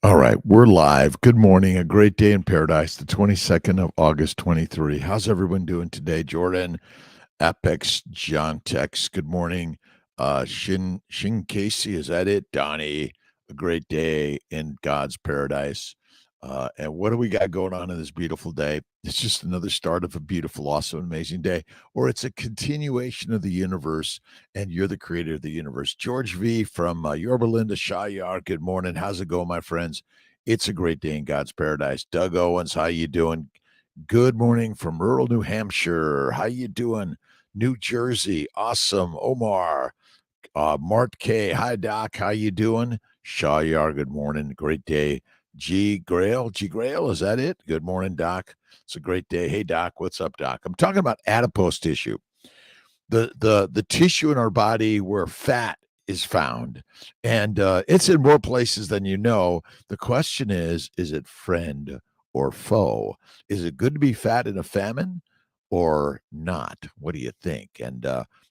All right, we're live. Good morning. A great day in paradise, the 22nd of August, 23. How's everyone doing today? Jordan, Apex, John Tex, good morning. Shin Casey, is that it? Donnie, a great day in God's paradise. And what do we got going on in this beautiful day? It's just another start of a beautiful, awesome, amazing day, or it's a continuation of the universe, and you're the creator of the universe. George V from Yorba Linda, Shayar, good morning. How's it going, my friends? It's a great day in God's paradise. Doug Owens, how you doing? Good morning from rural New Hampshire. How you doing? New Jersey, awesome. Omar, Mart K, hi Doc, how you doing? Shayar, good morning, great day. G Grail, is that it? Good morning, Doc. It's a great day. Hey Doc, what's up, Doc? I'm talking about adipose tissue, the tissue in our body where fat is found, and it's in more places than you know. The question is it friend or foe? Is it good to be fat in a famine or not? What do you think? And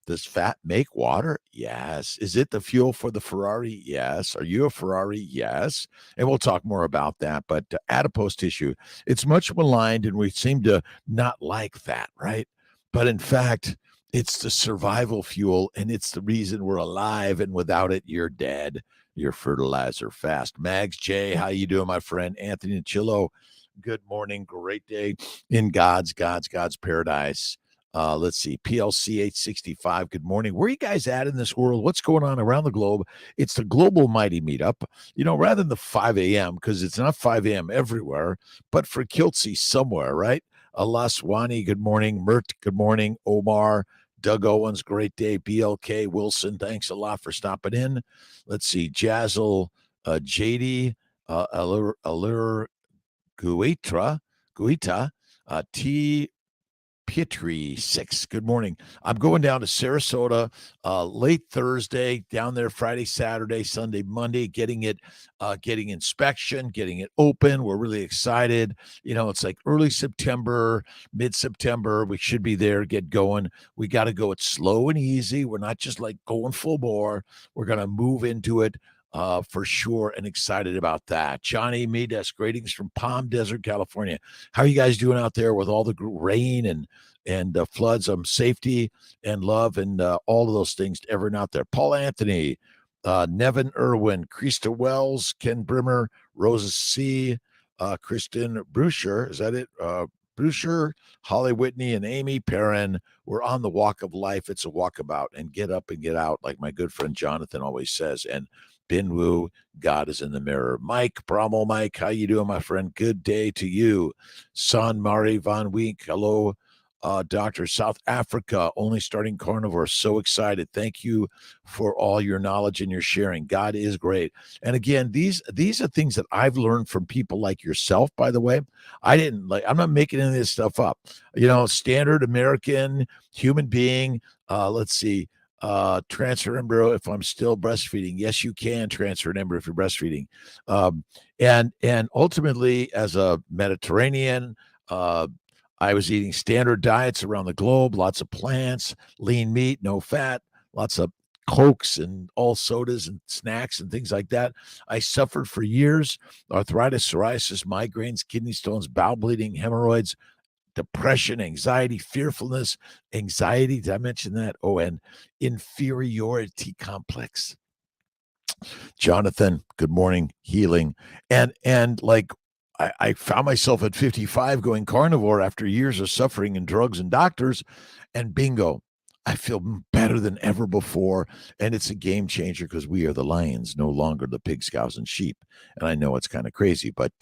does fat make water? Yes. Is it the fuel for the Ferrari? Yes. Are you a Ferrari? Yes. And we'll talk more about that. But adipose tissue, it's much maligned, and we seem to not like fat, right? But in fact, it's the survival fuel, and it's the reason we're alive. And without it, you're dead. You're fertilizer fast. Mags J, how you doing, my friend? Anthony Chillo, good morning. Great day in God's paradise. Let's see. PLC 865. Good morning. Where are you guys at in this world? What's going on around the globe? It's the Global Mighty Meetup, rather than the 5 a.m., because it's not 5 a.m. everywhere, but for Kiltzy somewhere, right? Alaswani, good morning. Mert, good morning. Omar, Doug Owens, great day. BLK Wilson, thanks a lot for stopping in. Let's see. Jazzle, JD, Allure Guita, T. Pietri 6. Good morning. I'm going down to Sarasota late Thursday, down there Friday, Saturday, Sunday, Monday, getting inspection, getting it open. We're really excited. It's like early September, mid-September. We should be there, get going. We got to go it slow and easy. We're not just like going full bore. We're going to move into it for sure, and excited about that. Johnny Medes, greetings from Palm Desert, California. How are you guys doing out there with all the rain and floods? Safety and love and all of those things to everyone out there. Paul Anthony, Nevin Irwin, Krista Wells, Ken Brimmer, Rosa C, Kristen Bruscher, is that it? Bruscher, Holly Whitney, and Amy Perrin. We're on the walk of life. It's a walkabout, and get up and get out, like my good friend Jonathan always says. And Bin Wu, God is in the mirror. Mike, Brommel Mike, how you doing, my friend? Good day to you. San Mari Van Week, hello. Doctor, South Africa, only starting carnivore. So excited. Thank you for all your knowledge and your sharing. God is great. And again, these are things that I've learned from people like yourself, by the way. I'm not making any of this stuff up. Standard American human being. Let's see. Transfer embryo if I'm still breastfeeding. Yes, you can transfer an embryo if you're breastfeeding. And ultimately, as a Mediterranean, I was eating standard diets around the globe, lots of plants, lean meat, no fat, lots of Cokes and all sodas and snacks and things like that. I suffered for years, arthritis, psoriasis, migraines, kidney stones, bowel bleeding, hemorrhoids, depression, anxiety, fearfulness, anxiety. Did I mention that? Oh, and inferiority complex. Jonathan, good morning, healing. And like I found myself at 55 going carnivore after years of suffering and drugs and doctors, and bingo, I feel better than ever before. And it's a game changer because we are the lions, no longer the pigs, cows, and sheep. And I know it's kind of crazy, but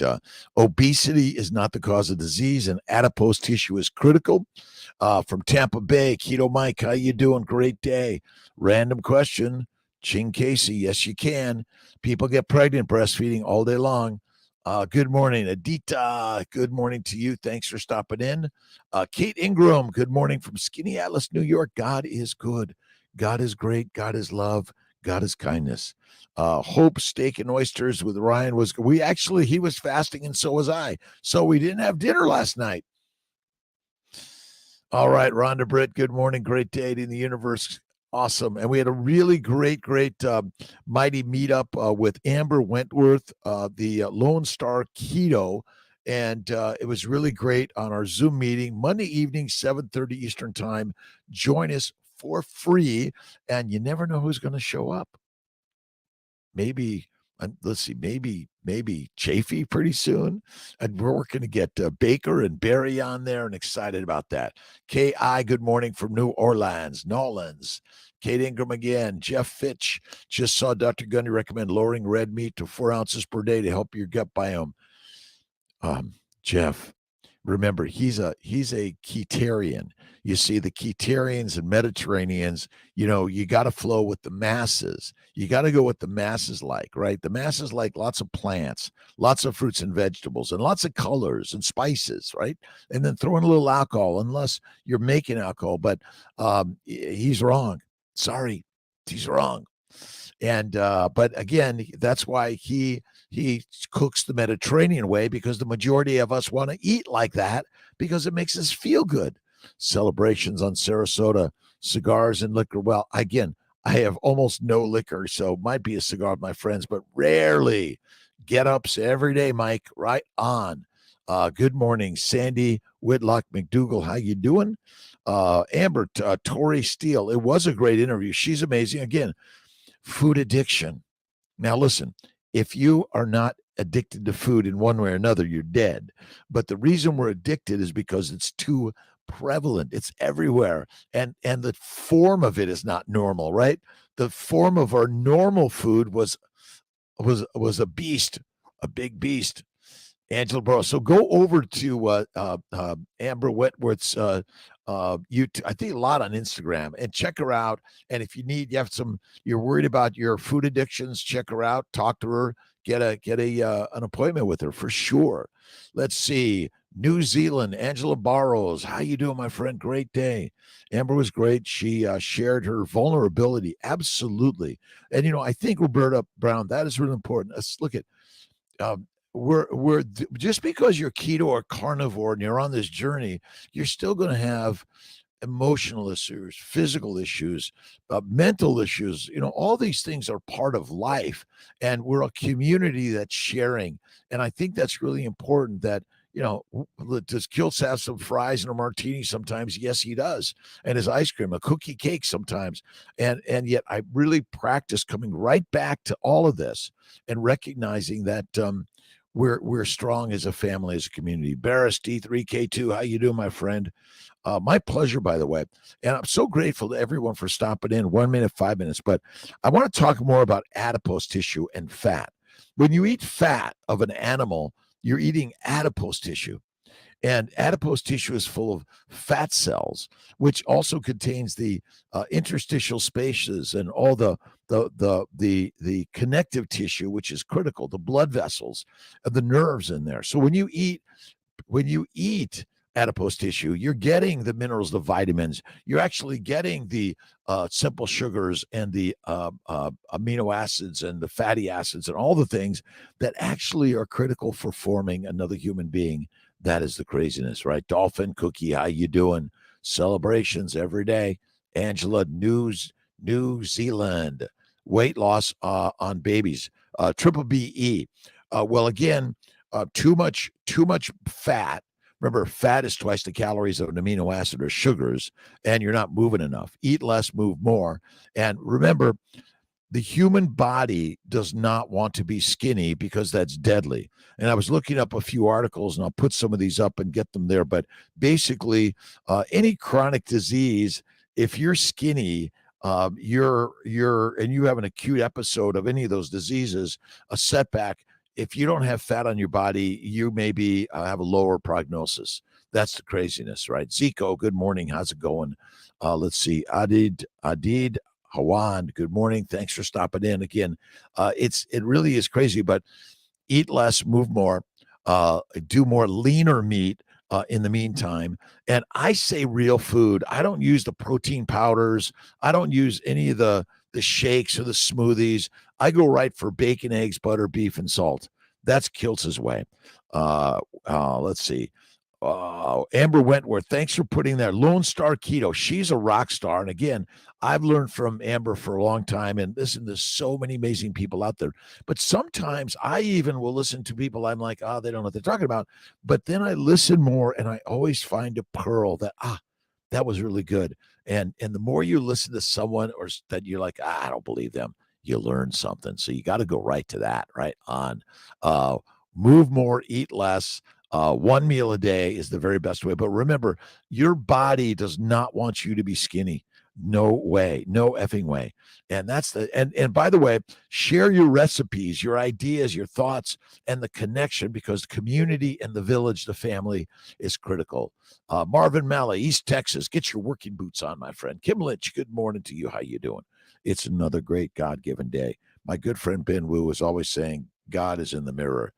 obesity is not the cause of disease, and adipose tissue is critical. From Tampa Bay, Keto Mike, how you doing? Great day. Random question. Ching Casey, yes, you can. People get pregnant breastfeeding all day long. Good morning, Adita. Good morning to you. Thanks for stopping in. Kate Ingram, good morning from Skinny Atlas, New York. God is good. God is great. God is love. God is kindness. Hope Steak and Oysters with Ryan he was fasting and so was I. So we didn't have dinner last night. All right, Rhonda Britt, good morning. Great day in the universe. Awesome. And we had a really great, mighty meetup with Amber Wentworth, the Lone Star Keto. And it was really great on our Zoom meeting, Monday evening, 7:30 Eastern Time. Join us for free. And you never know who's going to show up. Maybe, let's see, maybe Chafee pretty soon. And we're working to get Baker and Barry on there and excited about that. K.I., good morning from New Orleans, Nolans. Kate Ingram again. Jeff Fitch just saw Dr. Gundy recommend lowering red meat to 4 ounces per day to help your gut biome. Jeff, remember, he's a ketarian. You see, the ketarians and Mediterraneans, you got to flow with the masses. You got to go what the masses like, right? The masses like lots of plants, lots of fruits and vegetables, and lots of colors and spices, right? And then throw in a little alcohol, unless you're making alcohol. But he's wrong. Sorry, he's wrong. And but again, that's why he cooks the Mediterranean way, because the majority of us want to eat like that because it makes us feel good. Celebrations on Sarasota, cigars and liquor. Well, again, I have almost no liquor, so might be a cigar with my friends, but rarely. Get ups every day, Mike. Right on. Good morning, Sandy Whitlock McDougall. How you doing? Amber, Tori Steele. It was a great interview. She's amazing. Again, food addiction. Now, listen, if you are not addicted to food in one way or another, you're dead. But the reason we're addicted is because it's too prevalent. It's everywhere. And the form of it is not normal, right? The form of our normal food was a beast, a big beast. Angela Burrows. So go over to Amber Wentworth's YouTube. I think a lot on Instagram, and check her out. And if you're worried about your food addictions, check her out. Talk to her. Get an appointment with her for sure. Let's see. New Zealand, Angela Barrows. How you doing, my friend? Great day. Amber was great. She shared her vulnerability. Absolutely. And I think, Roberta Brown, that is really important. Let's look at. We're just because you're keto or carnivore and you're on this journey, you're still going to have emotional issues, physical issues, mental issues. All these things are part of life, and we're a community that's sharing. And I think that's really important. That does Kiltz have some fries and a martini sometimes? Yes, he does. And his ice cream, a cookie cake sometimes. And yet I really practice coming right back to all of this and recognizing that we're strong as a family, as a community. Barris D3K2, how you doing, my friend? My pleasure, by the way. And I'm so grateful to everyone for stopping in. 1 minute, 5 minutes. But I want to talk more about adipose tissue and fat. When you eat fat of an animal, you're eating adipose tissue. And adipose tissue is full of fat cells, which also contains the interstitial spaces and all the connective tissue, which is critical, the blood vessels and the nerves in there. So when you eat adipose tissue, you're getting the minerals, the vitamins. You're actually getting the simple sugars and the amino acids and the fatty acids and all the things that actually are critical for forming another human being. That is the craziness, right? Dolphin Cookie, how you doing? Celebrations every day. Angela, New Zealand. Weight loss on babies. Triple BE. Well, again, too much fat. Remember, fat is twice the calories of an amino acid or sugars, and you're not moving enough. Eat less, move more. And remember, the human body does not want to be skinny because that's deadly. And I was looking up a few articles, and I'll put some of these up and get them there. But basically, any chronic disease, if you're skinny, and you have an acute episode of any of those diseases, a setback, if you don't have fat on your body, you maybe have a lower prognosis. That's the craziness, right? Zico, good morning. How's it going? Let's see. Adid Hawan, good morning. Thanks for stopping in again. It really is crazy, but eat less, move more, do more leaner meat in the meantime. And I say real food. I don't use the protein powders. I don't use any of the shakes or the smoothies. I go right for bacon, eggs, butter, beef, and salt. That's Kiltz's way. Let's see. Amber Wentworth, thanks for putting there. Lone Star Keto. She's a rock star. And again, I've learned from Amber for a long time. And listen, there's so many amazing people out there. But sometimes I even will listen to people I'm like, they don't know what they're talking about. But then I listen more and I always find a pearl that was really good. And the more you listen to someone or that you're like, I don't believe them, you learn something. So you got to go right to that, right on. Move more, eat less. One meal a day is the very best way. But remember, your body does not want you to be skinny. No way, no effing way. And that's and by the way, share your recipes, your ideas, your thoughts, and the connection, because the community and the village, the family is critical. Marvin Malley, East Texas, get your working boots on, my friend. Kim Lynch, good morning to you. How you doing? It's another great God-given day. My good friend Ben Wu is always saying, God is in the mirror.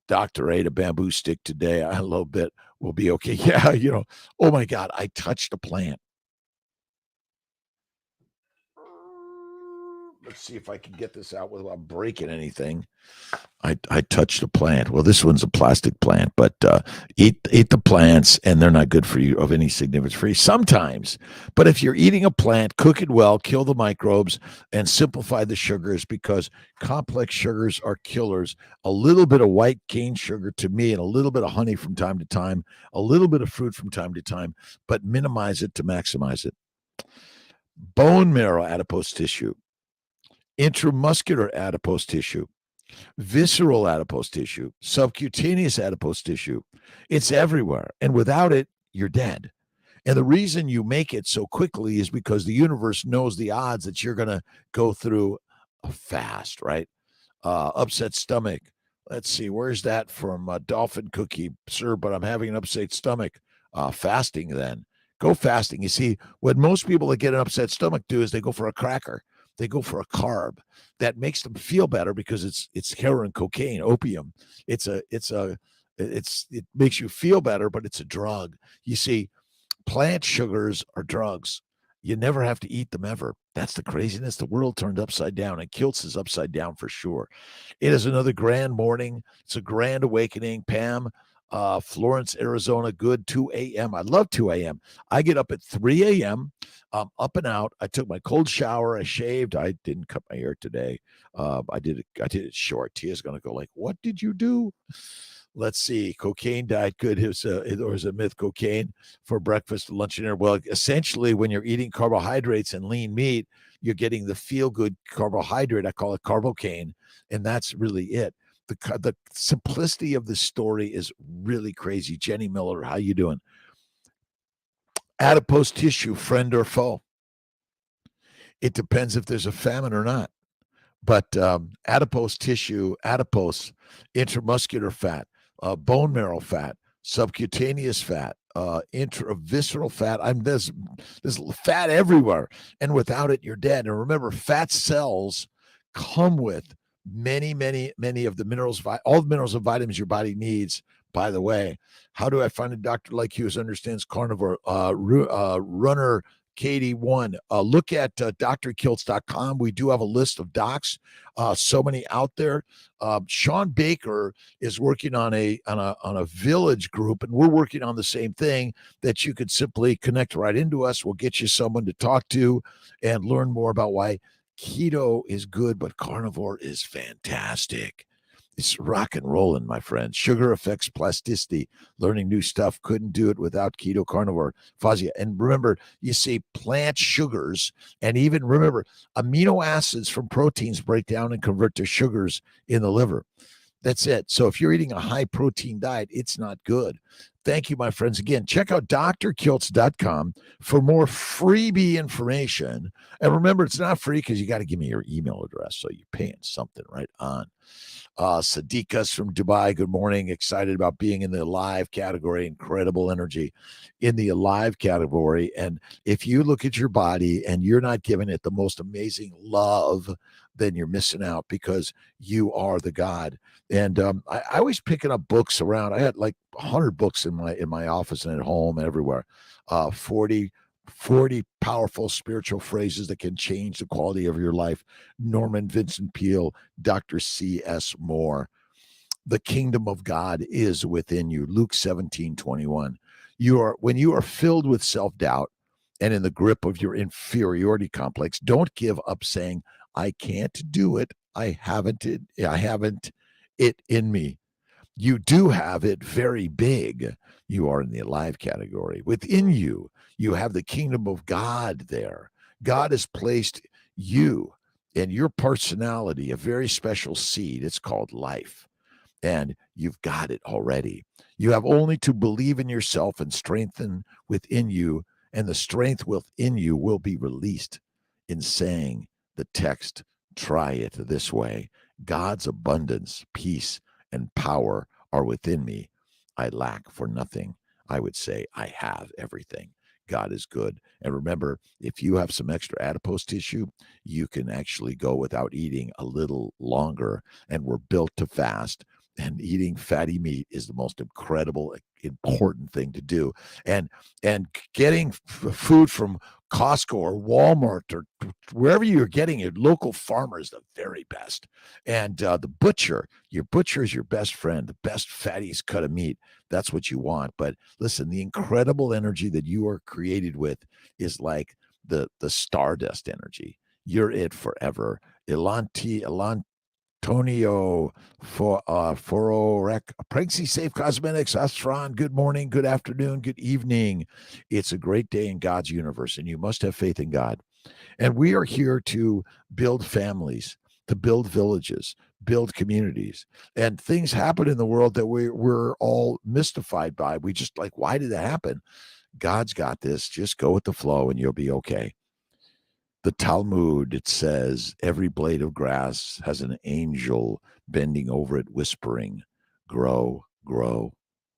Doctor ate a bamboo stick today. A little bit will be okay. Yeah, oh my God, I touched a plant. Let's see if I can get this out without breaking anything. I touched a plant. Well, this one's a plastic plant, but eat the plants, and they're not good for you of any significance for you sometimes. But if you're eating a plant, cook it well, kill the microbes, and simplify the sugars, because complex sugars are killers. A little bit of white cane sugar to me, and a little bit of honey from time to time, a little bit of fruit from time to time, but minimize it to maximize it. Bone marrow adipose tissue, intramuscular adipose tissue, visceral adipose tissue, subcutaneous adipose tissue. It's everywhere. And without it, you're dead. And the reason you make it so quickly is because the universe knows the odds that you're going to go through a fast, right? Upset stomach. Let's see, where's that from? Dolphin Cookie, sir, but I'm having an upset stomach. Fasting then. Go fasting. You see, what most people that get an upset stomach do is they go for a cracker. They go for a carb that makes them feel better, because it's heroin, cocaine, opium. It makes you feel better, but it's a drug. You see, plant sugars are drugs. You never have to eat them ever. That's the craziness. The world turned upside down, and Kiltz is upside down for sure. It is another grand morning. It's a grand awakening. Pam, Florence, Arizona, good 2 a.m. I love 2 a.m. I get up at 3 a.m. Up and out. I took my cold shower. I shaved. I didn't cut my hair today. I did it short. Tia's going to go like, what did you do? Let's see. Cocaine diet good. It was a myth. Cocaine for breakfast, lunch, and dinner. Well, essentially, when you're eating carbohydrates and lean meat, you're getting the feel-good carbohydrate. I call it carbocaine, and that's really it. The simplicity of the story is really crazy. Jenny Miller, how you doing? Adipose tissue, friend or foe? It depends if there's a famine or not. But adipose tissue, adipose, intramuscular fat, bone marrow fat, subcutaneous fat, intravisceral fat. There's fat everywhere, and without it, you're dead. And remember, fat cells come with many of the minerals, all the minerals and vitamins your body needs. By the way, how do I find a doctor like you who understands carnivore? Runner Katie one. Look at drkiltz.com. We do have a list of docs, so many out there. Sean Baker is working on a village group, and we're working on the same thing, that you could simply connect right into us. We'll get you someone to talk to and learn more about why keto is good, but carnivore is fantastic. It's rock and rolling, my friend. Sugar affects plasticity. Learning new stuff. Couldn't do it without keto carnivore. Fazia. And remember, you see plant sugars, and even remember, amino acids from proteins break down and convert to sugars in the liver. That's it. So if you're eating a high protein diet, it's not good. Thank you, my friends. Again, check out drkiltz.com for more freebie information. And remember, it's not free because you got to give me your email address. So you're paying something right on. Sadiqas from Dubai, good morning. Excited about being in the alive category. Incredible energy in the alive category. And if you look at your body and you're not giving it the most amazing love, then you're missing out, because you are the God. And I was picking up books around. I had like 100 books in my office and at home and everywhere. 40 powerful spiritual phrases that can change the quality of your life. Norman Vincent Peale, Dr. C.S. Moore. the kingdom of God is within you. Luke 17:21. When you are filled with self-doubt and in the grip of your inferiority complex, don't give up saying, I can't do it. I haven't it in me. You do have it very big. You are in the alive category. Within you, you have the kingdom of God there. God has placed you and your personality, a very special seed. It's called life. And you've got it already. You have only to believe in yourself and strengthen within you, and the strength within you will be released in saying the text, try it this way. God's abundance, peace, and power are within me. I lack for nothing. I would say I have everything. God is good. And remember, if you have some extra adipose tissue, you can actually go without eating a little longer. And we're built to fast. And eating fatty meat is the most incredible, important thing to do. And getting food from Costco or Walmart or wherever you're getting it, local farmer is the very best. And the butcher, your butcher is your best friend, the best fattiest cut of meat. That's what you want. But listen, the incredible energy that you are created with is like the stardust energy. You're it forever. Tonio for Fororek, Pregnancy Safe Cosmetics, Astron, good morning, good afternoon, good evening. It's a great day in God's universe, and you must have faith in God. And we are here to build families, to build villages, build communities. And things happen in the world that we're all mystified by. We just like, why did that happen? God's got this. Just go with the flow and you'll be okay. The Talmud, it says, every blade of grass has an angel bending over it, whispering, grow, grow.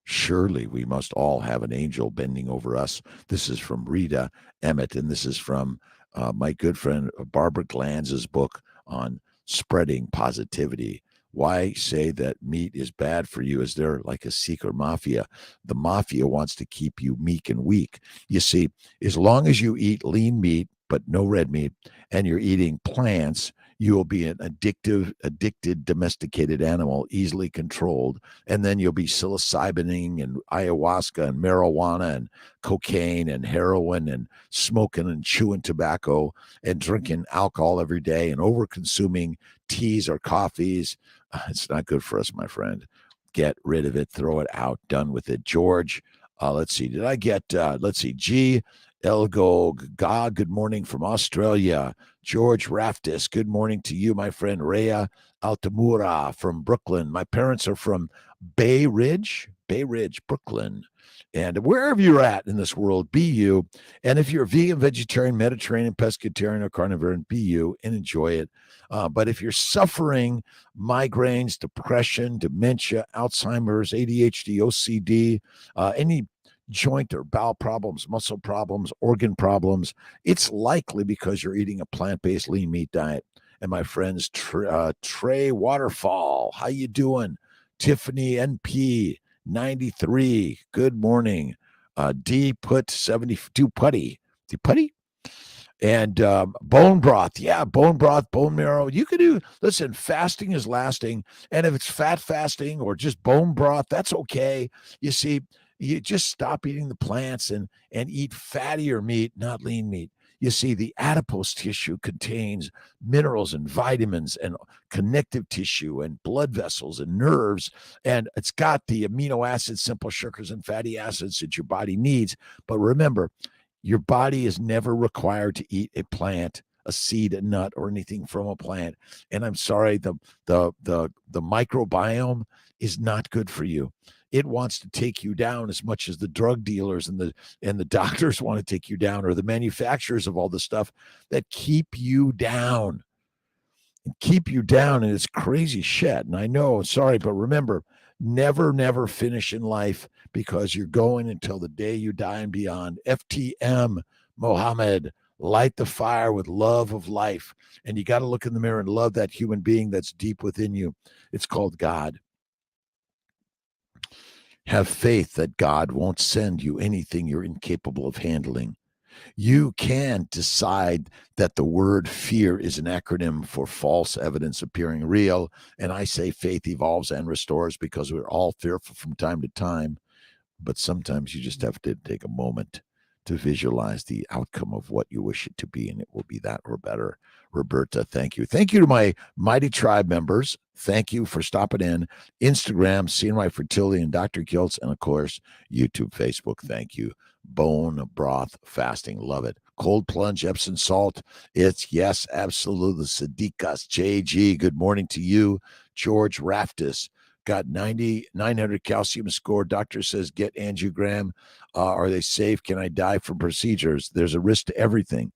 Surely we must all have an angel bending over us. This is from Rita Emmett, and this is from my good friend Barbara Glanz's book on spreading positivity. Why say that meat is bad for you? Is there like a secret mafia? The mafia wants to keep you meek and weak. You see, as long as you eat lean meat, but no red meat, and you're eating plants, you will be an addicted, domesticated animal, easily controlled. And then you'll be psilocibining and ayahuasca and marijuana and cocaine and heroin and smoking and chewing tobacco and drinking alcohol every day and over consuming teas or coffees. It's not good for us, my friend. Get rid of it, throw it out, done with it. George, let's see. Did I get, let's see, G. Elgo Ga, good morning from Australia. George Raftis, good morning to you, my friend. Rhea Altamura from Brooklyn. My parents are from Bay Ridge, Brooklyn. And wherever you're at in this world, be you. And if you're vegan, vegetarian, Mediterranean, pescatarian, or carnivore, be you and enjoy it. But if you're suffering migraines, depression, dementia, Alzheimer's, ADHD, OCD, any joint or bowel problems, muscle problems, organ problems, it's likely because you're eating a plant-based lean meat diet. And my friends, Trey Waterfall, how you doing? Tiffany NP 93, good morning. D put 72 putty. D putty? And bone broth, bone broth, bone marrow. You could do, listen, fasting is lasting. And if it's fat fasting or just bone broth, that's okay. You see, you just stop eating the plants and eat fattier meat, not lean meat. You see, the adipose tissue contains minerals and vitamins and connective tissue and blood vessels and nerves. And it's got the amino acids, simple sugars, and fatty acids that your body needs. But remember, your body is never required to eat a plant, a seed, a nut, or anything from a plant. And I'm sorry, the microbiome is not good for you. It wants to take you down as much as the drug dealers and the doctors want to take you down, or the manufacturers of all the stuff that keep you down. And it's crazy shit. And I know, sorry, but remember, never finish in life, because you're going until the day you die and beyond. FTM Mohammed, light the fire with love of life. And you got to look in the mirror and love that human being that's deep within you. It's called God. Have faith that God won't send you anything you're incapable of handling. You can decide that the word fear is an acronym for false evidence appearing real. And I say faith evolves and restores because we're all fearful from time to time. But sometimes you just have to take a moment to visualize the outcome of what you wish it to be, and it will be that or better. Roberta, thank you. Thank you to my Mighty Tribe members. Thank you for stopping in. Instagram, Seeing My Fertility, and Dr.Kiltz, and of course, YouTube, Facebook. Thank you. Bone broth fasting. Love it. Cold plunge, Epsom salt. It's yes, absolutely. Sadiqas, JG, good morning to you. George Raftis, got 900 calcium score. Doctor says get angiogram. Are they safe? Can I die from procedures? There's a risk to everything.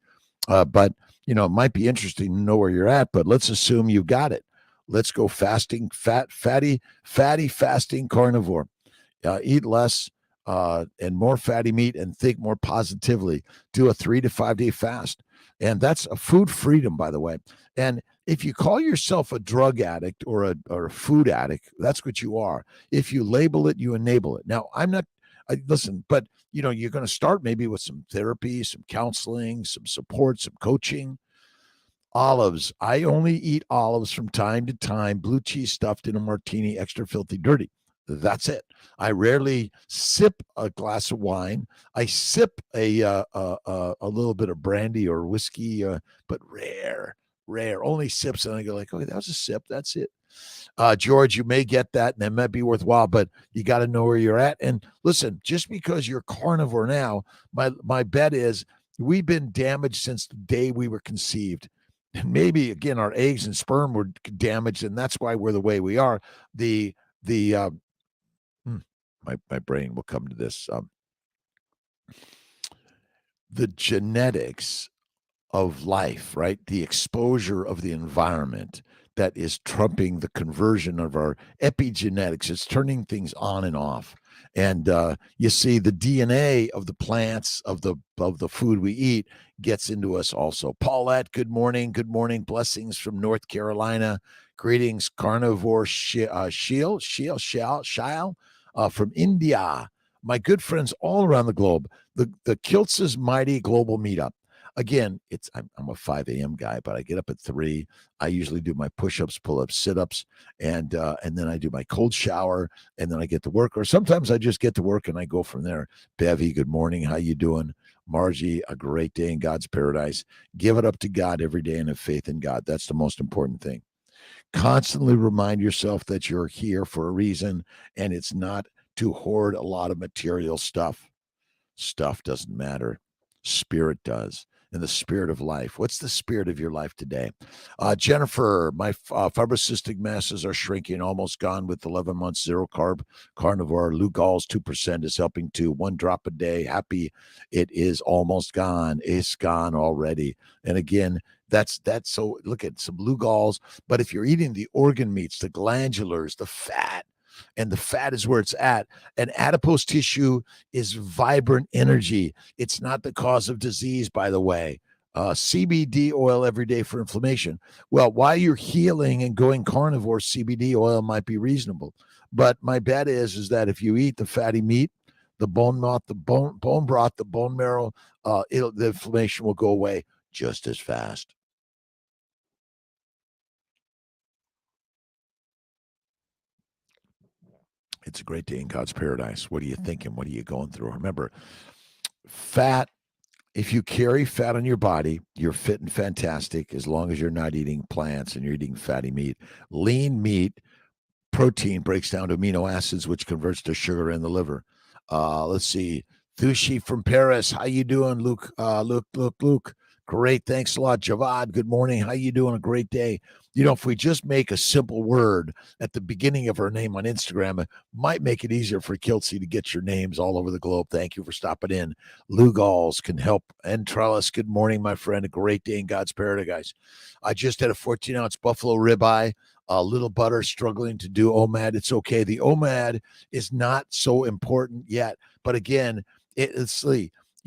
But, it might be interesting to know where you're at, but let's assume you got it. Let's go fasting, fatty fasting carnivore. Eat less and more fatty meat and think more positively. Do a 3 to 5 day fast. And that's a food freedom, by the way. And if you call yourself a drug addict or a food addict, that's what you are. If you label it, you enable it. Now, listen, but you're going to start maybe with some therapy, some counseling, some support, some coaching. Olives. I only eat olives from time to time, blue cheese stuffed in a martini, extra filthy dirty. That's it. I rarely sip a glass of wine. I sip a little bit of brandy or whiskey, but rare. Only sips, and I go like, okay, that was a sip. That's it. George, you may get that, and that might be worthwhile, but you got to know where you're at. And listen, just because you're carnivore now, my bet is we've been damaged since the day we were conceived. And maybe again, our eggs and sperm were damaged, and that's why we're the way we are. My brain will come to this. The genetics of life, right? The exposure of the environment that is trumping the conversion of our epigenetics. It's turning things on and off. And you see the DNA of the plants, of the food we eat gets into us also. Paulette, good morning. Good morning. Blessings from North Carolina. Greetings, Carnivore Shield from India. My good friends all around the globe. The Kiltz's Mighty Global Meetup. Again, I'm a 5 a.m. guy, but I get up at 3. I usually do my push-ups, pull-ups, sit-ups, and then I do my cold shower, and then I get to work. Or sometimes I just get to work and I go from there. Bevy, good morning. How you doing? Margie, a great day in God's paradise. Give it up to God every day and have faith in God. That's the most important thing. Constantly remind yourself that you're here for a reason, and it's not to hoard a lot of material stuff. Stuff doesn't matter. Spirit does. And the spirit of life. What's the spirit of your life today? Jennifer, my fibrocystic masses are shrinking, almost gone with 11 months, zero carb carnivore. Lugol's 2% is helping too. 1 drop a day. Happy it is almost gone. It's gone already. And again, that's so look at some Lugol's. But if you're eating the organ meats, the glandulars, the fat, and the fat is where it's at. And adipose tissue is vibrant energy. It's not the cause of disease, by the way. CBD oil every day for inflammation. Well, while you're healing and going carnivore, CBD oil might be reasonable. But my bet is that if you eat the fatty meat, the bone broth, the bone marrow, the inflammation will go away just as fast. It's a great day in God's paradise. What are you thinking? What are you going through? Remember, fat, if you carry fat on your body, you're fit and fantastic as long as you're not eating plants and you're eating fatty meat. Lean meat, protein breaks down to amino acids, which converts to sugar in the liver. Let's see. Thushi from Paris. How you doing, Luke? Luke. Great. Thanks a lot. Javad, good morning. How you doing? A great day. If we just make a simple word at the beginning of our name on Instagram, it might make it easier for Kiltzy to get your names all over the globe. Thank you for stopping in. Lugol's can help. And Trellis, good morning, my friend. A great day in God's paradise. I just had a 14-ounce buffalo ribeye. A little butter, struggling to do OMAD. It's okay. The OMAD is not so important yet. But again,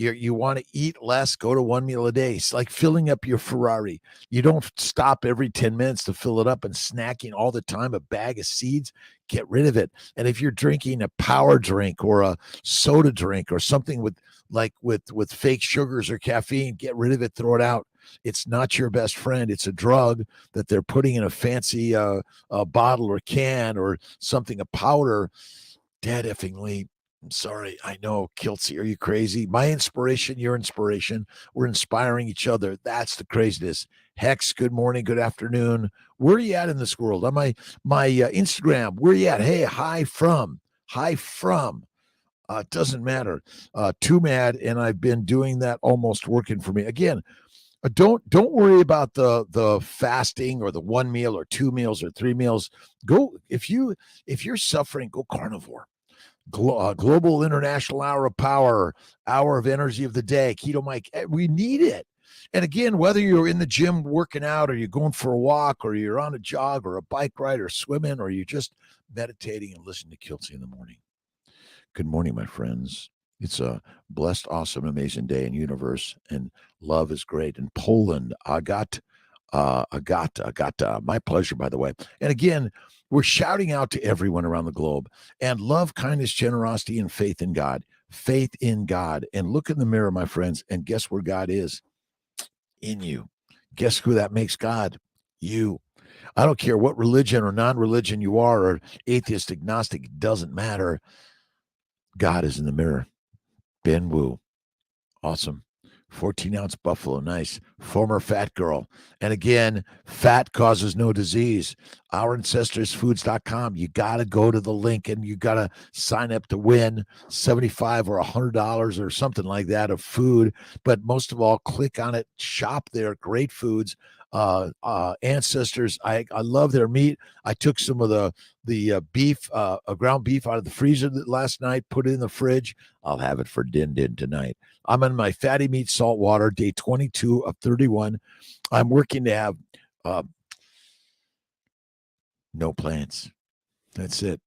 You want to eat less, go to one meal a day. It's like filling up your Ferrari. You don't stop every 10 minutes to fill it up and snacking all the time, a bag of seeds, get rid of it. And if you're drinking a power drink or a soda drink or something with fake sugars or caffeine, get rid of it, throw it out. It's not your best friend. It's a drug that they're putting in a fancy bottle or can or something, a powder. Dad effingly, I'm sorry. I know, Kiltz, are you crazy? My inspiration, your inspiration. We're inspiring each other. That's the craziness. Hex, good morning, good afternoon. Where are you at in this world? On my Instagram, where are you at? Hey, hi from. It doesn't matter. Too mad, and I've been doing that, almost working for me. Again, don't worry about the fasting or the one meal or two meals or three meals. Go if you're suffering, go carnivore. Global International Hour of Power, hour of energy of the day, Keto Mike. We need it. And again, whether you're in the gym working out or you're going for a walk or you're on a jog or a bike ride or swimming or you're just meditating and listening to Kiltz in the morning. Good morning, my friends. It's a blessed, awesome, amazing day in universe, and love is great. In Poland, Agata, my pleasure, by the way. And again, we're shouting out to everyone around the globe, and love, kindness, generosity, and faith in God. Faith in God. And look in the mirror, my friends, and guess where God is? In you. Guess who that makes God? You. I don't care what religion or non-religion you are, or atheist, agnostic, it doesn't matter. God is in the mirror. Ben Wu. Awesome. 14-ounce buffalo. Nice. Former fat girl. And again, fat causes no disease. OurAncestorsFoods.com. You got to go to the link and you got to sign up to win $75 or $100 or something like that of food. But most of all, click on it. Shop there. Great foods. Ancestors. I love their meat. I took some of the beef, ground beef out of the freezer last night, put it in the fridge. I'll have it for din tonight. I'm on my fatty meat salt water, day 22 of 31. I'm working to have no plants. That's it.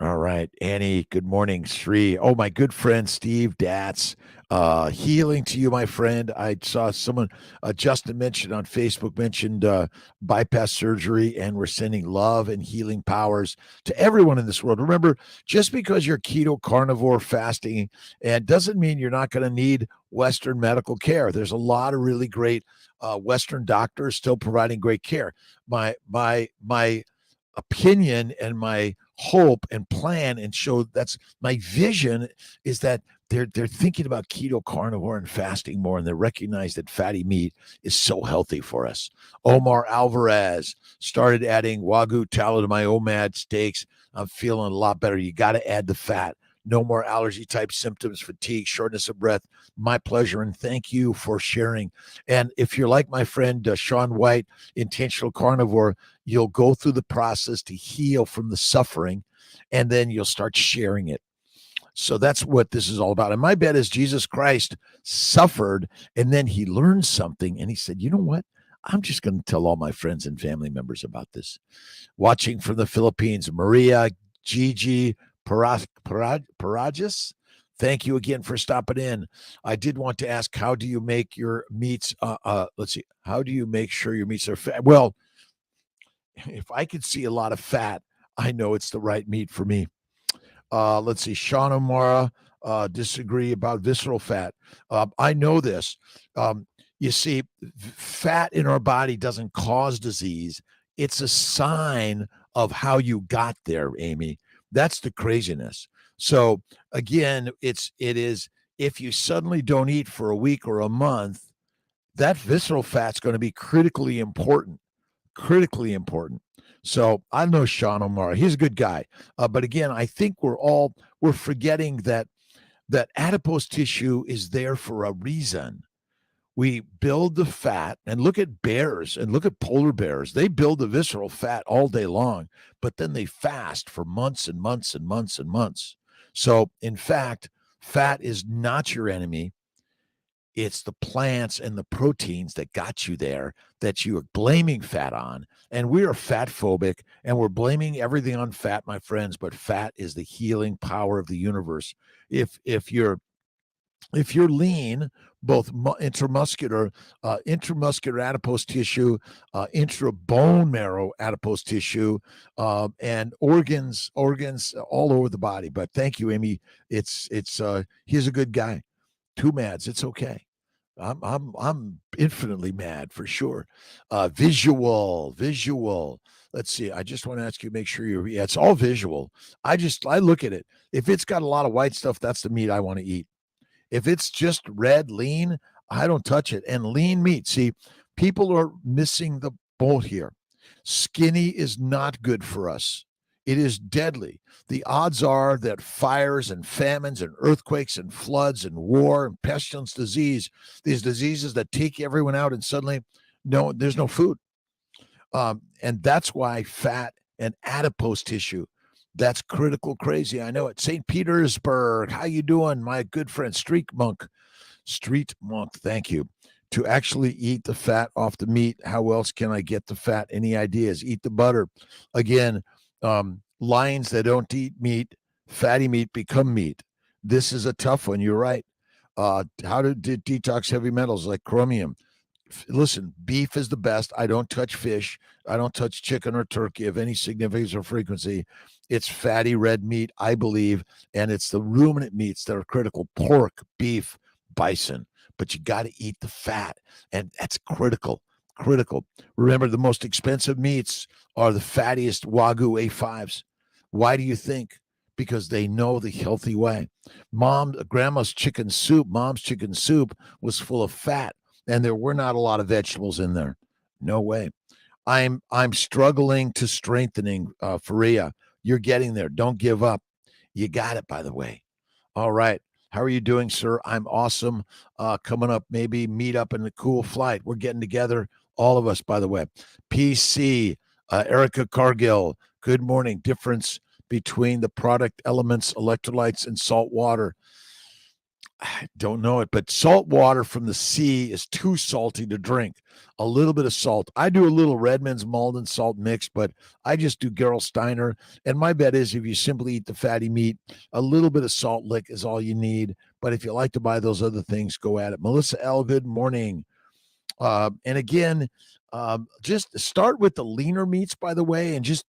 All right. Annie, good morning. Sri. Oh, my good friend, Steve Datz. Healing to you, my friend. I saw someone, Justin mentioned on Facebook, mentioned bypass surgery, and we're sending love and healing powers to everyone in this world. Remember, just because you're keto, carnivore, fasting, and doesn't mean you're not going to need Western medical care. There's a lot of really great Western doctors still providing great care. My opinion and my hope and plan, and show that's my vision, is that they're thinking about keto, carnivore, and fasting more, and they recognize that fatty meat is so healthy for us. Omar Alvarez started adding Wagyu tallow to my OMAD steaks. I'm feeling a lot better. You got to add the fat. No more allergy type symptoms, fatigue, shortness of breath. My pleasure, and thank you for sharing. And if you're like my friend Sean White, intentional carnivore, you'll go through the process to heal from the suffering, and then you'll start sharing it. So that's what this is all about. And my bet is Jesus Christ suffered, and then he learned something, and he said, you know what? I'm just going to tell all my friends and family members about this. Watching from the Philippines, Maria, Gigi, Parajas. Thank you again for stopping in. I did want to ask, how do you make your meats? Let's see. How do you make sure your meats are fat? Well, if I could see a lot of fat, I know it's the right meat for me. Let's see. Sean O'Mara disagree about visceral fat. I know this. You see, fat in our body doesn't cause disease. It's a sign of how you got there, Amy. That's the craziness. So again, it is, if you suddenly don't eat for a week or a month, that visceral fat's going to be critically important. So I know Sean O'Mara. He's a good guy. But again, I think we're forgetting that adipose tissue is there for a reason. We build the fat, and look at bears and look at polar bears. They build the visceral fat all day long, but then they fast for months and months and months and months. So in fact, fat is not your enemy. It's the plants and the proteins that got you there that you are blaming fat on. And we are fat phobic, and we're blaming everything on fat, my friends. But fat is the healing power of the universe. If you're If you're lean, both intramuscular adipose tissue, intra-bone marrow adipose tissue, and organs all over the body. But thank you, Amy. It's he's a good guy. Two mads, it's okay. I'm infinitely mad for sure. Visual. Let's see. I just want to ask you, make sure yeah, it's all visual. I look at it. If it's got a lot of white stuff, that's the meat I want to eat. If it's just red, lean, I don't touch it. And lean meat, see, people are missing the boat here. Skinny is not good for us. It is deadly. The odds are that fires and famines and earthquakes and floods and war and pestilence disease, these diseases that take everyone out and suddenly there's no food. And that's why fat and adipose tissue, that's critical crazy. I know it. St. Petersburg, how you doing, my good friend? Street Monk, thank you. To actually eat the fat off the meat, how else can I get the fat? Any ideas? Eat the butter. Again, lions that don't eat meat, fatty meat, become meat. This is a tough one. You're right. How to detox heavy metals like chromium? Listen, beef is the best. I don't touch fish. I don't touch chicken or turkey of any significance or frequency. It's fatty red meat, I believe, and it's the ruminant meats that are critical: pork, beef, bison. But you got to eat the fat, and that's critical. Critical. Remember, the most expensive meats are the fattiest Wagyu A5s. Why do you think? Because they know the healthy way. Mom's chicken soup was full of fat, and there were not a lot of vegetables in there. No way. I'm struggling to strengthening, Faria. You're getting there. Don't give up. You got it, by the way. All right. How are you doing, sir? I'm awesome. Coming up, maybe meet up in the cool flight. We're getting together, all of us, by the way. PC, Erica Cargill, good morning. Difference between the product elements, electrolytes, and salt water. I don't know it, but salt water from the sea is too salty to drink. A little bit of salt. I do a little Redmond's Malden salt mix, but I just do Gerolsteiner. And my bet is if you simply eat the fatty meat, a little bit of salt lick is all you need. But if you like to buy those other things, go at it. Melissa L., good morning. And again, just start with the leaner meats, by the way, and just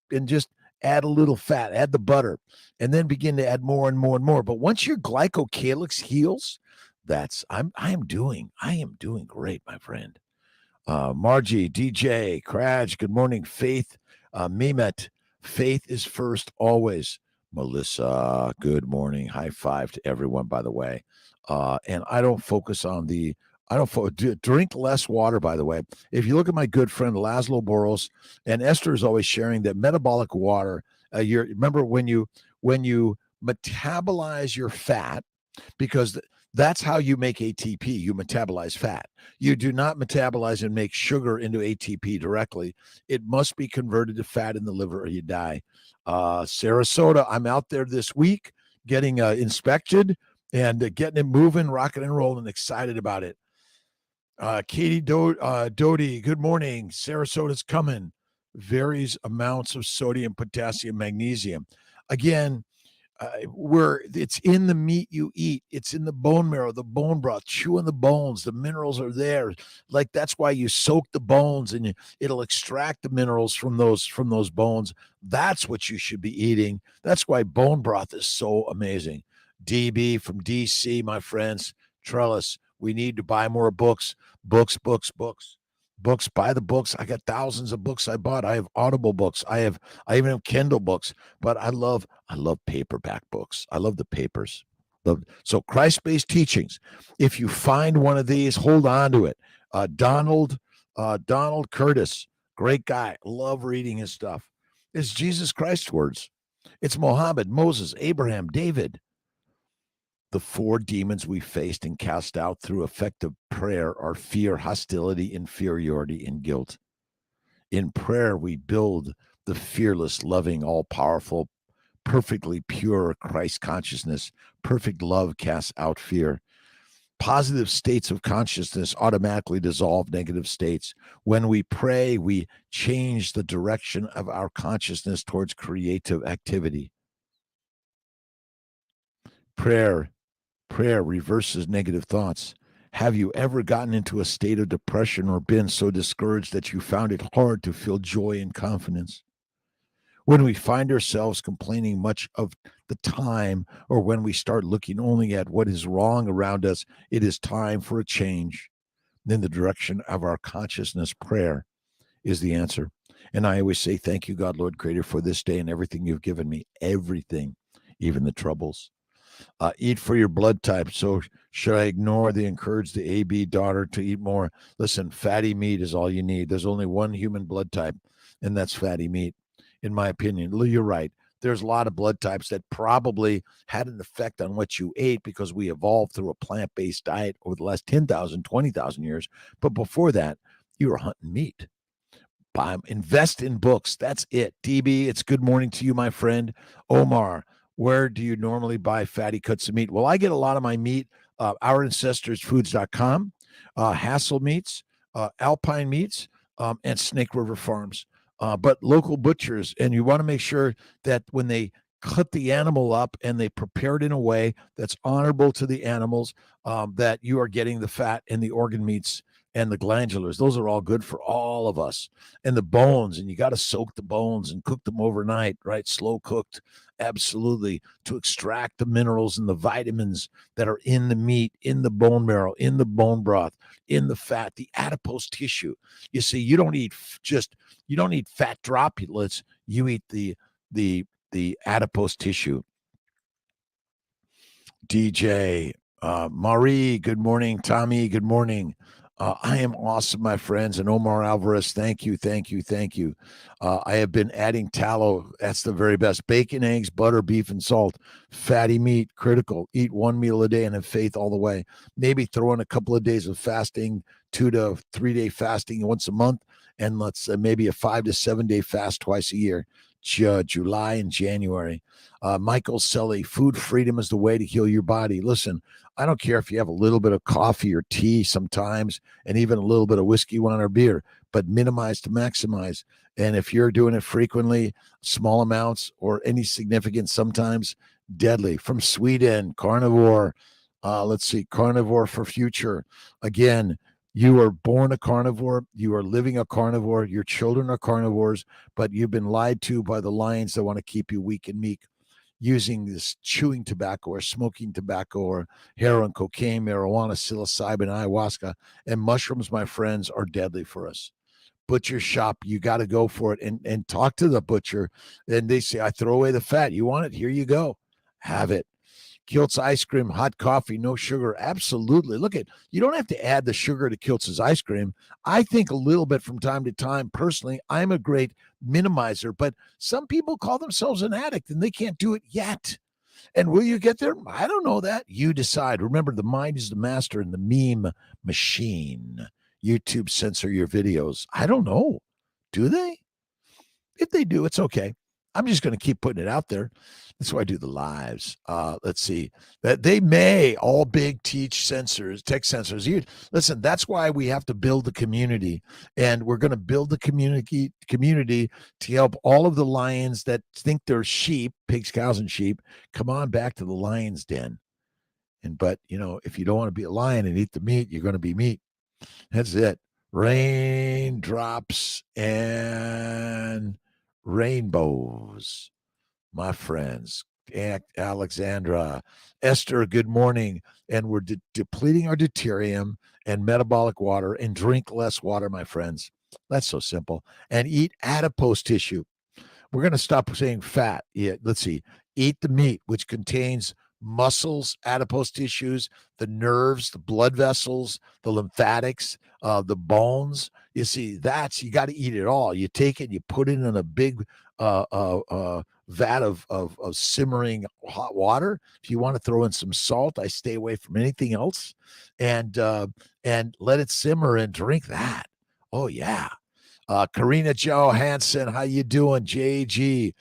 add a little fat, add the butter, and then begin to add more and more and more. But once your glycocalyx heals, I am doing great, my friend. Margie, DJ, Crash, good morning. Faith, Mehmet, faith is first always. Melissa, good morning. High five to everyone, by the way. And I don't focus on drink less water, by the way. If you look at my good friend Laszlo Boros, and Esther is always sharing that metabolic water, remember when you metabolize your fat, because that's how you make ATP. You metabolize fat. You do not metabolize and make sugar into ATP directly. It must be converted to fat in the liver or you die. Sarasota, I'm out there this week getting inspected and getting it moving, rocking and rolling, excited about it. Katie Doty, good morning. Sarasota's coming. Varies amounts of sodium, potassium, magnesium. Again, it's in the meat you eat. It's in the bone marrow, the bone broth, chewing the bones. The minerals are there. Like that's why you soak the bones and it'll extract the minerals from those bones. That's what you should be eating. That's why bone broth is so amazing. DB from DC, my friends. Trellis, we need to buy more books. Books. Buy the books. I got thousands of books I bought. I have Audible books. I even have Kindle books, but I love paperback books. I love the papers. So Christ-based teachings. If you find one of these, hold on to it. Donald Curtis, great guy. Love reading his stuff. It's Jesus Christ's words. It's Muhammad, Moses, Abraham, David. The 4 demons we faced and cast out through effective prayer are fear, hostility, inferiority, and guilt. In prayer, we build the fearless, loving, all-powerful, perfectly pure Christ consciousness. Perfect love casts out fear. Positive states of consciousness automatically dissolve negative states. When we pray, we change the direction of our consciousness towards creative activity. Prayer Prayer reverses negative thoughts. Have you ever gotten into a state of depression or been so discouraged that you found it hard to feel joy and confidence? When we find ourselves complaining much of the time, or when we start looking only at what is wrong around us, it is time for a change. In the direction of our consciousness, prayer is the answer. And I always say, thank you, God, Lord, Creator, for this day and everything you've given me, everything, even the troubles. Eat for your blood type. So should I ignore the encourage the AB daughter to eat more? Listen, fatty meat is all you need. There's only one human blood type, and that's fatty meat, in my opinion. You're right. There's a lot of blood types that probably had an effect on what you ate because we evolved through a plant-based diet over the last 10,000, 20,000 years. But before that, you were hunting meat. Invest in books. That's it. DB, it's good morning to you, my friend. Omar, where do you normally buy fatty cuts of meat? Well, I get a lot of my meat, ourancestorsfoods.com, Hassel Meats, Alpine Meats, and Snake River Farms. But local butchers, and you want to make sure that when they cut the animal up and they prepare it in a way that's honorable to the animals, that you are getting the fat and the organ meats and the glandulars. Those are all good for all of us. And the bones, and you got to soak the bones and cook them overnight, right? Slow cooked, absolutely, to extract the minerals and the vitamins that are in the meat, in the bone marrow, in the bone broth, in the fat, the adipose tissue. You see, you don't eat fat droplets. You eat the adipose tissue. DJ, Marie, good morning. Tommy, good morning. I am awesome, my friends. And Omar Alvarez, thank you, thank you, thank you. I have been adding tallow. That's the very best. Bacon, eggs, butter, beef, and salt. Fatty meat, critical. Eat one meal a day and have faith all the way. Maybe throw in a couple of days of fasting, 2 to 3 day fasting once a month, and let's maybe a 5 to 7 day fast twice a year. July and January. Michael Selly, food freedom is the way to heal your body. Listen, I don't care if you have a little bit of coffee or tea sometimes, and even a little bit of whiskey, wine, or beer, but minimize to maximize. And if you're doing it frequently, small amounts or any significant, sometimes deadly. From Sweden, Carnivore. Let's see, Carnivore for Future. Again, you were born a carnivore. You are living a carnivore. Your children are carnivores, but you've been lied to by the lions that want to keep you weak and meek, using this chewing tobacco or smoking tobacco or heroin, cocaine, marijuana, psilocybin, ayahuasca, and mushrooms, my friends, are deadly for us. Butcher shop, you got to go for it and talk to the butcher. And they say, I throw away the fat. You want it? Here you go. Have it. Kiltz ice cream, hot coffee, no sugar. Absolutely. Look at, you don't have to add the sugar to Kiltz's ice cream. I think a little bit from time to time. Personally, I'm a great minimizer, but some people call themselves an addict and they can't do it yet. And will you get there? I don't know that. You decide. Remember, the mind is the master and the meme machine. YouTube censor your videos. I don't know. Do they? If they do, it's okay. I'm just going to keep putting it out there. That's why I do the lives. Let's see. That they may all big teach censors, tech censors. Listen, that's why we have to build the community, and we're going to build the community to help all of the lions that think they're sheep, pigs, cows, and sheep. Come on back to the lion's den. But if you don't want to be a lion and eat the meat, you're going to be meat. That's it. Raindrops and rainbows, my friends. Alexandra, Esther, good morning. And we're depleting our deuterium and metabolic water, and drink less water, my friends. That's so simple. And eat adipose tissue. We're going to stop saying fat. Yeah, let's see. Eat the meat, which contains muscles, adipose tissues, the nerves, the blood vessels, the lymphatics, the bones. You see, you got to eat it all. You take it, you put it in a big vat of simmering hot water. If you want to throw in some salt, I stay away from anything else, and let it simmer and drink that. Oh yeah. Karina Johansson, how you doing? JG,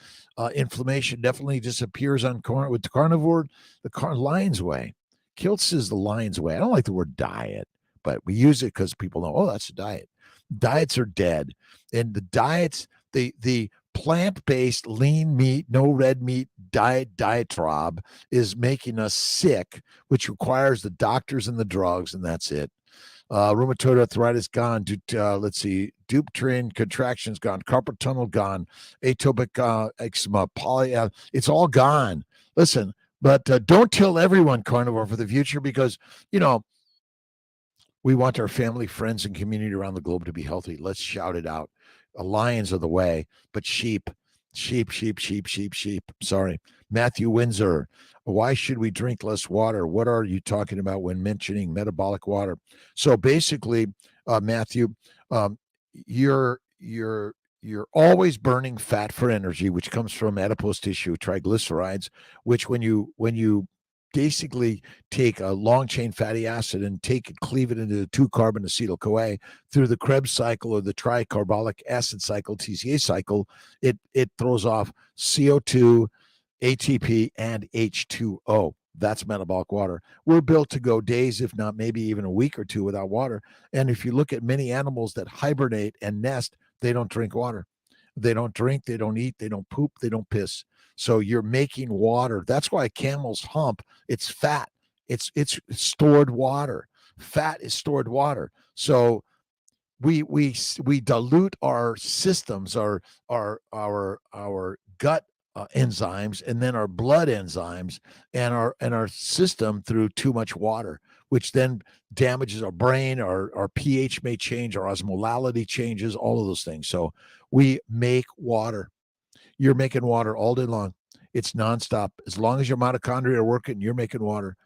inflammation definitely disappears on with the carnivore, lion's way. Kiltz is the lion's way. I don't like the word diet, but we use it because people know, oh, that's a diet. Diets are dead. And the diets, the plant-based, lean meat, no red meat diatribe is making us sick, which requires the doctors and the drugs, and that's it. Rheumatoid arthritis gone. Let's see. Dupuytren contractions gone. Carpal tunnel gone. Atopic eczema. It's all gone. Listen, but don't tell everyone carnivore for the future because, we want our family, friends, and community around the globe to be healthy. Let's shout it out. Lions are the way, but sheep. Sorry. Matthew Windsor. Why should we drink less water? What are you talking about when mentioning metabolic water? So basically, Matthew, you're always burning fat for energy, which comes from adipose tissue, triglycerides, which when you basically take a long chain fatty acid and cleave it into the 2-carbon acetyl CoA through the Krebs cycle or the tricarbolic acid cycle, TCA cycle, it throws off CO2, ATP, and H2O. That's metabolic water. We're built to go days, if not maybe even a week or two without water. And if you look at many animals that hibernate and nest, they don't drink water. They don't drink, they don't eat, they don't poop, they don't piss. So you're making water. That's why camels hump. It's fat. It's stored water. Fat is stored water. So we dilute our systems, our gut enzymes, and then our blood enzymes, and our system through too much water, which then damages our brain. Our pH may change, our osmolality changes, all of those things. So we make water. You're making water all day long. It's nonstop. As long as your mitochondria are working, you're making water.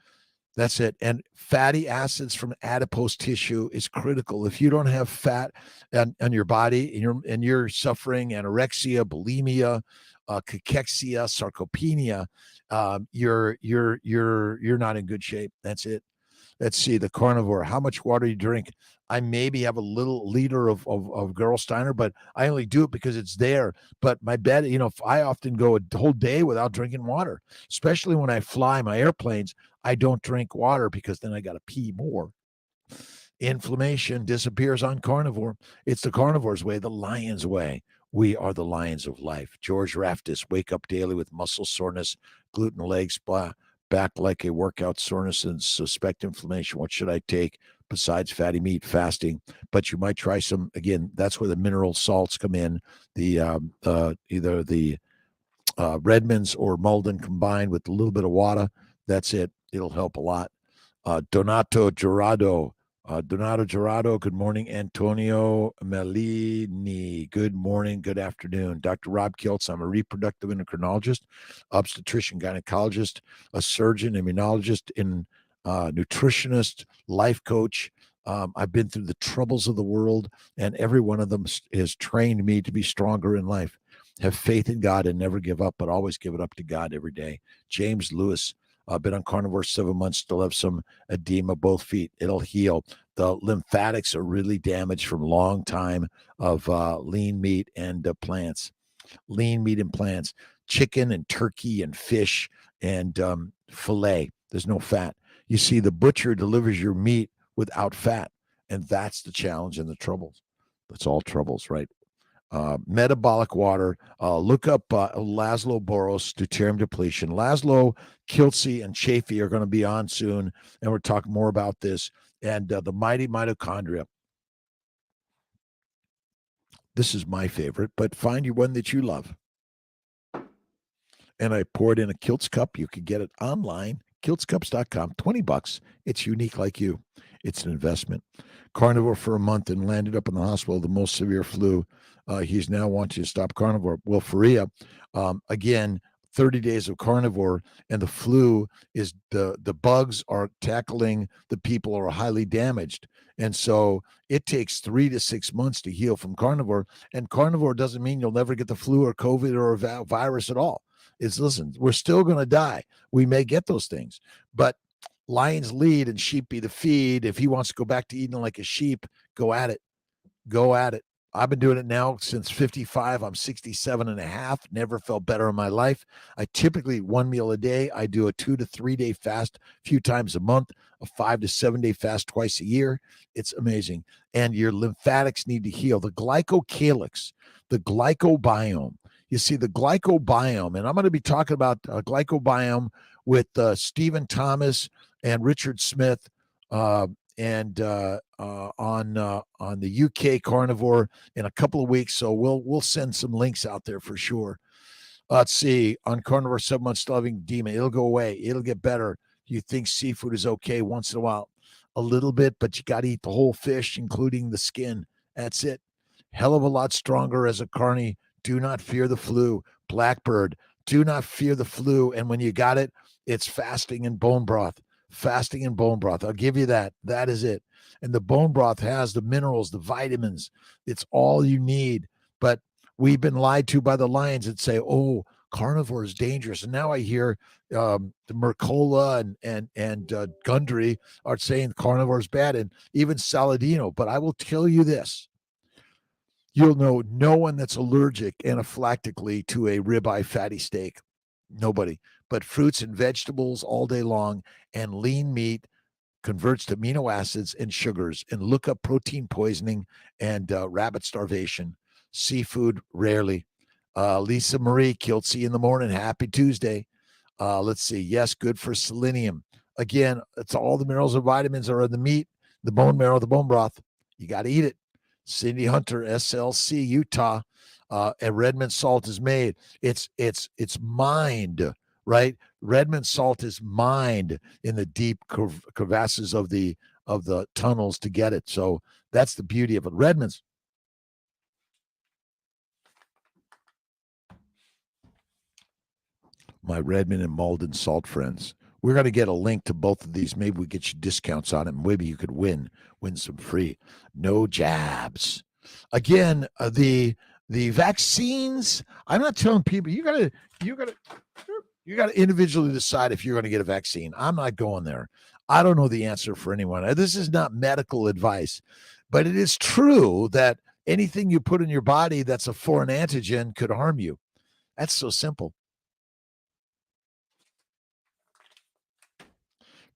That's it. And fatty acids from adipose tissue is critical. If you don't have fat on your body and you're suffering anorexia, bulimia, cachexia, sarcopenia, you're not in good shape. That's it. Let's see, the carnivore. How much water you drink? I maybe have a little liter of Gerolsteiner, but I only do it because it's there. But my bet, if I often go a whole day without drinking water, especially when I fly my airplanes, I don't drink water because then I got to pee more. Inflammation disappears on carnivore. It's the carnivore's way, the lion's way. We are the lions of life. George Raftis, wake up daily with muscle soreness, gluten legs, back like a workout soreness, and suspect inflammation. What should I take besides fatty meat? Fasting. But you might try some, again, that's where the mineral salts come in. The either the Redmond's or Malden combined with a little bit of water. That's it. It'll help a lot. Donato Gerardo, good morning. Antonio Melini, good morning, good afternoon. Dr. Rob Kiltz, I'm a reproductive endocrinologist, obstetrician, gynecologist, a surgeon, immunologist, nutritionist, life coach. I've been through the troubles of the world, and every one of them has trained me to be stronger in life. Have faith in God and never give up, but always give it up to God every day. James Lewis, I've been on carnivore 7 months, still have some edema, both feet. It'll heal. The lymphatics are really damaged from long time of lean meat and plants. Lean meat and plants, chicken and turkey and fish and filet. There's no fat. You see, the butcher delivers your meat without fat, and that's the challenge and the troubles. That's all troubles, right? Metabolic water. Look up Laszlo Boros, deuterium depletion. Laszlo, Kiltz, and Chafee are going to be on soon, and we're talking more about this. And the mighty mitochondria. This is my favorite, but find you one that you love. And I poured in a Kiltz cup. You can get it online, kiltzcups.com, $20. It's unique like you. It's an investment. Carnivore for a month and landed up in the hospital, the most severe flu. He's now wanting to stop carnivore. Well, Faria, again, 30 days of carnivore, and the flu is the bugs are tackling the people who are highly damaged. And so it takes 3 to 6 months to heal from carnivore. And carnivore doesn't mean you'll never get the flu or COVID or a virus at all. Listen, we're still going to die. We may get those things, but lions lead and sheep be the feed. If he wants to go back to eating like a sheep, go at it. Go at it. I've been doing it now since 55. I'm 67 and a half. Never felt better in my life. I typically eat one meal a day. I do a 2 to 3 day fast a few times a month, a 5 to 7 day fast twice a year. It's amazing. And your lymphatics need to heal. The glycocalyx, the glycobiome You see the glycobiome, and I'm going to be talking about glycobiome with Stephen Thomas and Richard Smith, and on the UK Carnivore in a couple of weeks. So we'll send some links out there for sure. Let's see, on Carnivore 7 months starving demon, it'll go away. It'll get better. You think seafood is okay once in a while, a little bit, but you got to eat the whole fish, including the skin. That's it. Hell of a lot stronger as a carny. Do not fear the flu. Blackbird, do not fear the flu. And when you got it, it's fasting and bone broth. Fasting and bone broth. I'll give you that. That is it. And the bone broth has the minerals, the vitamins. It's all you need. But we've been lied to by the lions that say, "Oh, carnivore is dangerous." And now I hear the Mercola and Gundry are saying carnivore is bad, and even Saladino. But I will tell you this: you'll know no one that's allergic anaphylactically to a ribeye fatty steak. Nobody. But fruits and vegetables all day long, and lean meat converts to amino acids and sugars. And look up protein poisoning and rabbit starvation. Seafood, rarely. Lisa Marie, Kiltz in the morning. Happy Tuesday. Let's see. Yes, good for selenium. Again, it's all the minerals and vitamins are in the meat, the bone marrow, the bone broth. You got to eat it. Cindy Hunter, SLC, Utah. And Redmond salt is made. It's mined, right? Redmond salt is mined in the deep crevasses of the tunnels to get it. So that's the beauty of it. Redmond's. My Redmond and Malden salt friends. We're going to get a link to both of these. Maybe we get you discounts on it. Maybe you could win some free. No jabs. Again, the vaccines. I'm not telling people you got to individually decide if you're going to get a vaccine. I'm not going there. I don't know the answer for anyone. This is not medical advice, but it is true that anything you put in your body that's a foreign antigen could harm you. That's so simple.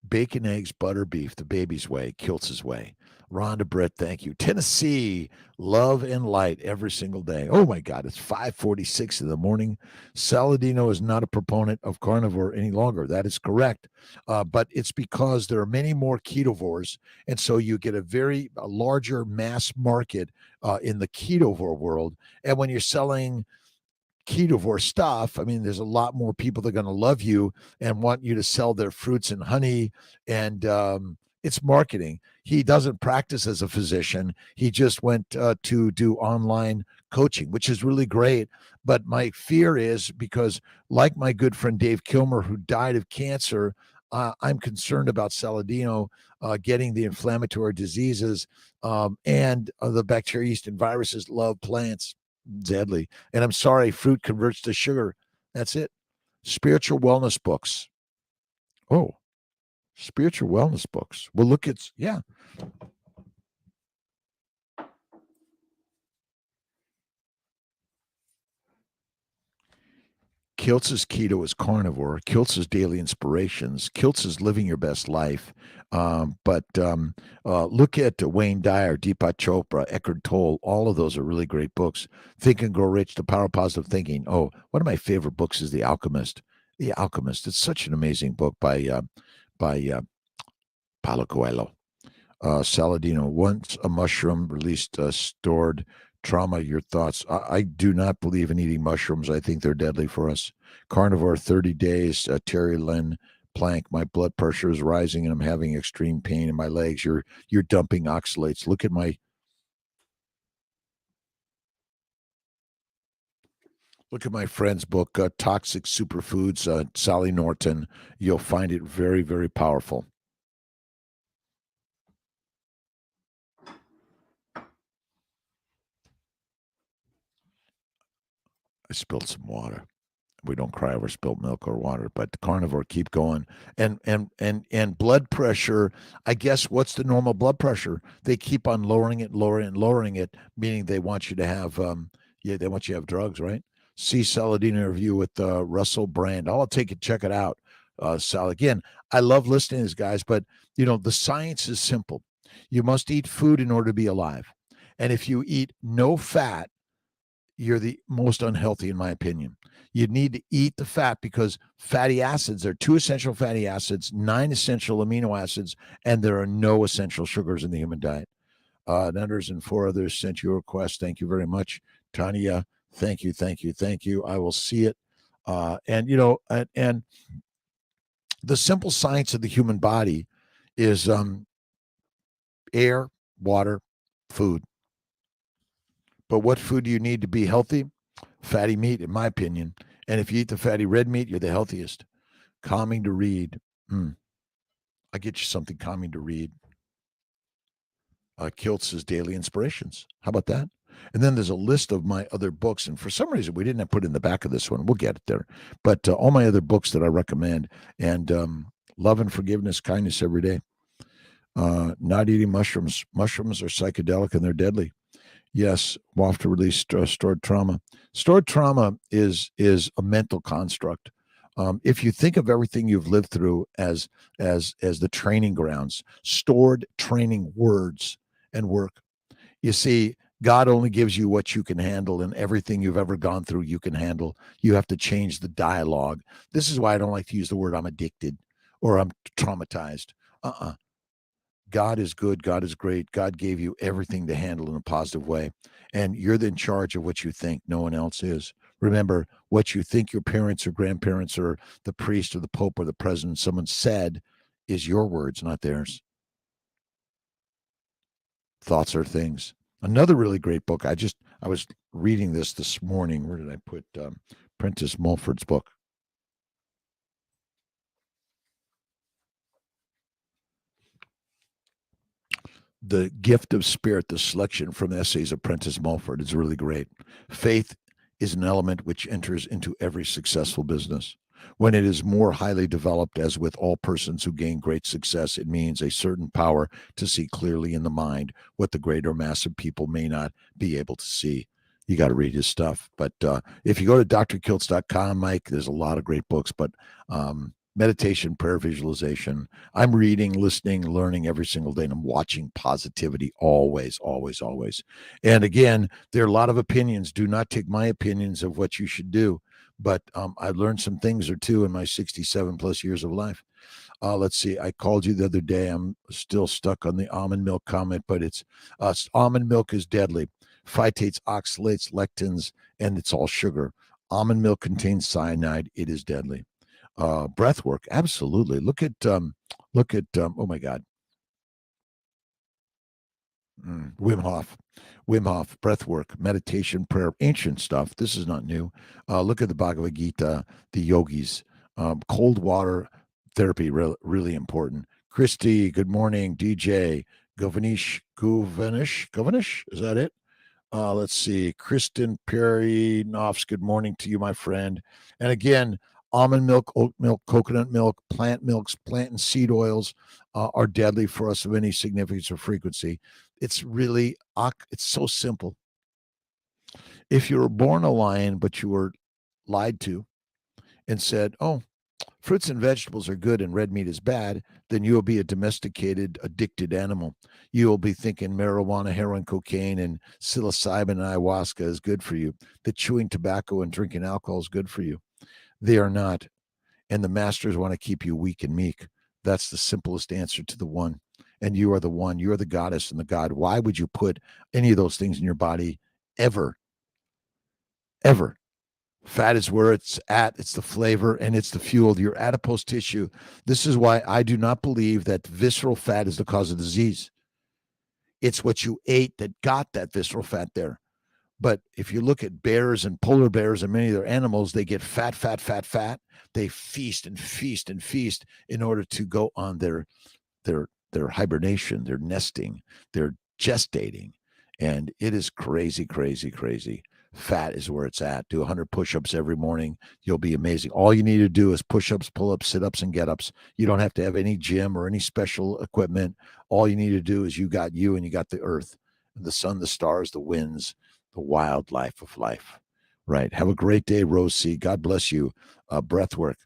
Bacon, eggs, butter, beef, the baby's way, Kiltz's way. Rhonda Brett, thank you. Tennessee, love and light every single day. Oh my God, it's 5:46 in the morning. Saladino is not a proponent of carnivore any longer. That is correct. But it's because there are many more ketovores. And so you get a larger mass market in the ketovore world. And when you're selling ketovore stuff, I mean, there's a lot more people that are going to love you and want you to sell their fruits and honey. And it's marketing. He doesn't practice as a physician. He just went to do online coaching, which is really great. But my fear is because, like my good friend Dave Kilmer, who died of cancer, I'm concerned about Saladino getting the inflammatory diseases and the bacteria, yeast, and viruses love plants. Deadly. And I'm sorry, fruit converts to sugar. That's it. Spiritual wellness books. Oh, spiritual wellness books. Well, look, yeah. Kiltz's Keto is Carnivore. Kiltz's Daily Inspirations. Kiltz's Living Your Best Life. But look at Wayne Dyer, Deepak Chopra, Eckhart Tolle. All of those are really great books. Think and Grow Rich, The Power of Positive Thinking. Oh, one of my favorite books is The Alchemist. The Alchemist. It's such an amazing book by Paulo Coelho. Saladino, once a mushroom released stored trauma, your thoughts. I do not believe in eating mushrooms. I think they're deadly for us. Carnivore, 30 days, Terry Lynn Plank. My blood pressure is rising and I'm having extreme pain in my legs. You're dumping oxalates. Look at my friend's book, Toxic Superfoods, Sally Norton. You'll find it very, very powerful. I spilled some water. We don't cry over spilled milk or water, but the carnivore, keep going. And blood pressure, I guess what's the normal blood pressure? They keep on lowering it, meaning they want you to have they want you to have drugs, right? See Saladino interview with Russell Brand. I'll take it, check it out. Sal, again, I love listening to these guys, but the science is simple. You must eat food in order to be alive. And if you eat no fat, you're the most unhealthy, in my opinion. You need to eat the fat because fatty acids, there are 2 essential fatty acids, 9 essential amino acids, and there are no essential sugars in the human diet. Nutters and 4 others sent you a request. Thank you very much. Tanya, thank you, thank you, thank you. I will see it. And the simple science of the human body is air, water, food. But what food do you need to be healthy? Fatty meat, in my opinion. And if you eat the fatty red meat, you're the healthiest. Calming to read. I get you something calming to read. Kiltz's Daily Inspirations. How about that? And then there's a list of my other books. And for some reason, we didn't have put it in the back of this one. We'll get it there. But all my other books that I recommend, and Love and Forgiveness, Kindness Every Day. Not eating mushrooms. Mushrooms are psychedelic and they're deadly. Yes, WAF to release stored trauma. Stored trauma is a mental construct. If you think of everything you've lived through as the training grounds, stored training words and work. You see, God only gives you what you can handle, and everything you've ever gone through, you can handle. You have to change the dialogue. This is why I don't like to use the word I'm addicted or I'm traumatized. God is good. God is great. God gave you everything to handle in a positive way. And you're in charge of what you think. No one else is. Remember, what you think your parents or grandparents or the priest or the pope or the president, someone said, is your words, not theirs. Thoughts are things. Another really great book. I was reading this morning. Where did I put Prentice Mulford's book? The Gift of Spirit, the selection from essays of Prentice Mulford is really great. Faith is an element which enters into every successful business. When it is more highly developed, as with all persons who gain great success, it means a certain power to see clearly in the mind what the greater mass of people may not be able to see. You got to read his stuff. But if you go to drkiltz.com, Mike, there's a lot of great books, but meditation, prayer, visualization. I'm reading, listening, learning every single day, and I'm watching positivity always, always, always. And again, there are a lot of opinions. Do not take my opinions of what you should do. But I've learned some things or two in my 67 plus years of life. Let's see. I called you the other day. I'm still stuck on the almond milk comment, but it's almond milk is deadly. Phytates, oxalates, lectins, and it's all sugar. Almond milk contains cyanide. It is deadly. Breath work, absolutely. Look at oh my God, Wim Hof, breath work, meditation, prayer, ancient stuff. This is not new. Look at the Bhagavad Gita, the yogis, cold water therapy, really important. Christy, good morning. DJ, Govanish, is that it? Let's see. Kristen Perry Knopfs, good morning to you, my friend. And again, almond milk, oat milk, coconut milk, plant milks, plant and seed oils are deadly for us of any significance or frequency. It's really, it's so simple. If you were born a lion, but you were lied to and said, oh, fruits and vegetables are good and red meat is bad, then you will be a domesticated, addicted animal. You will be thinking marijuana, heroin, cocaine, and psilocybin and ayahuasca is good for you. That chewing tobacco and drinking alcohol is good for you. They are not. And the masters want to keep you weak and meek. That's the simplest answer to the one. And you are the one. You are the goddess and the god. Why would you put any of those things in your body ever? Ever? Fat is where it's at. It's the flavor and it's the fuel, your adipose tissue. This is why I do not believe that visceral fat is the cause of disease. It's what you ate that got that visceral fat there. But if you look at bears and polar bears and many of their animals, they get fat, fat, fat, fat. They feast and feast and feast in order to go on their hibernation, their nesting, their gestating. And it is crazy, crazy, crazy. Fat is where it's at. Do 100 push-ups every morning. You'll be amazing. All you need to do is push-ups, pull-ups, sit-ups, and get-ups. You don't have to have any gym or any special equipment. All you need to do is you got you and you got the earth, the sun, the stars, the winds, the wildlife of life. Right. Have a great day, Rose C. God bless you. Breath work.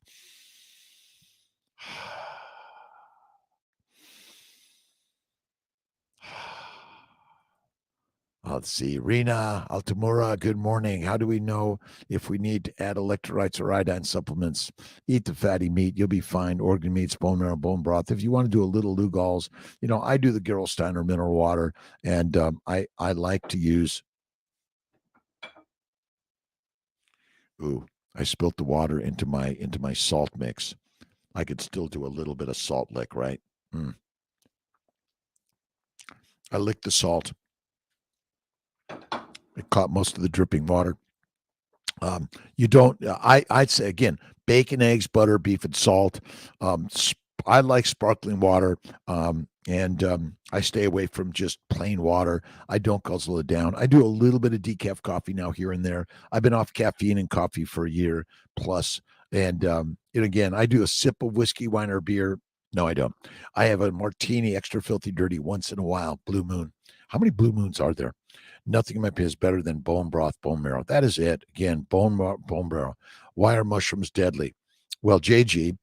Let's see. Rena Altamura, good morning. How do we know if we need to add electrolytes or iodine supplements? Eat the fatty meat. You'll be fine. Organ meats, bone marrow, bone broth. If you want to do a little Lugol's, I do the Gerolsteiner mineral water, and I like to use. Ooh, I spilt the water into my salt mix. I could still do a little bit of salt lick, right? Mm. I licked the salt. It caught most of the dripping water. You don't. I'd say again, bacon, eggs, butter, beef, and salt. I like sparkling water, and I stay away from just plain water. I don't guzzle it down. I do a little bit of decaf coffee now here and there. I've been off caffeine and coffee for a year plus, and again, I do a sip of whiskey, wine, or beer. No, I don't. I have a martini, extra filthy dirty, once in a while. Blue moon. How many blue moons are there? Nothing in my opinion is better than bone broth, bone marrow. That is it. Again, bone marrow. Why are mushrooms deadly? Well, JG,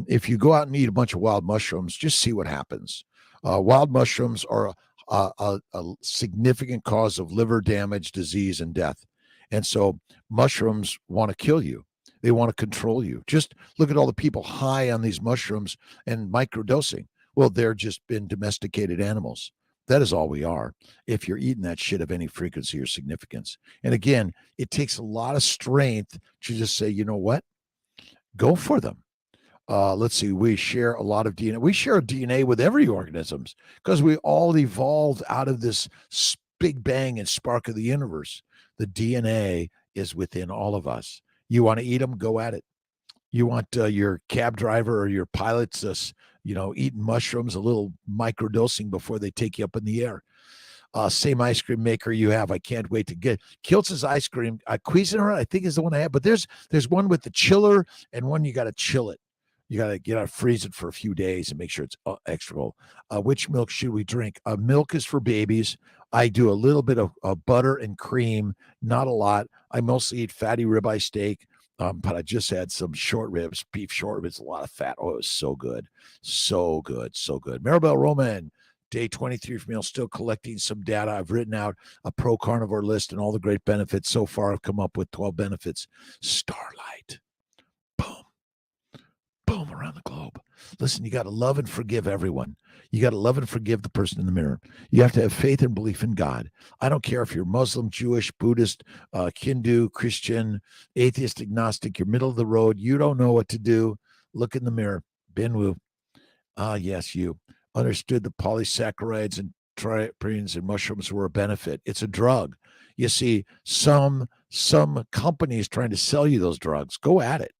if you go out and eat a bunch of wild mushrooms, just see what happens. Wild mushrooms are a significant cause of liver damage, disease, and death. And so mushrooms want to kill you. They want to control you. Just look at all the people high on these mushrooms and microdosing. Well, they're just been domesticated animals. That is all we are if you're eating that shit of any frequency or significance. And again, it takes a lot of strength to just say, you know what? Go for them. Let's see. We share a lot of DNA. We share DNA with every organisms because we all evolved out of this big bang and spark of the universe. The DNA is within all of us. You want to eat them? Go at it. You want your cab driver or your pilots, eating mushrooms, a little microdosing before they take you up in the air. Same ice cream maker you have. I can't wait to get Kiltz's ice cream. Cuisinart, I think, is the one I have. But there's one with the chiller and one you got to chill it. You got to freeze it for a few days and make sure it's extra cold. Which milk should we drink? Milk is for babies. I do a little bit of butter and cream, not a lot. I mostly eat fatty ribeye steak. But I just had some short ribs, beef short ribs, a lot of fat. Oh, it was so good. So good. So good. Maribel Roman, day 23 for me. I'm still collecting some data. I've written out a pro carnivore list and all the great benefits. So far, I've come up with 12 benefits. Starlight. Boom. Boom, around the globe. Listen, you got to love and forgive everyone. You got to love and forgive the person in the mirror. You have to have faith and belief in God. I don't care if you're Muslim, Jewish, Buddhist, Hindu, Christian, atheist, agnostic, you're middle of the road. You don't know what to do. Look in the mirror. Binwoo. Yes, you understood the polysaccharides and triptans and mushrooms were a benefit. It's a drug. You see, some companies trying to sell you those drugs. Go at it.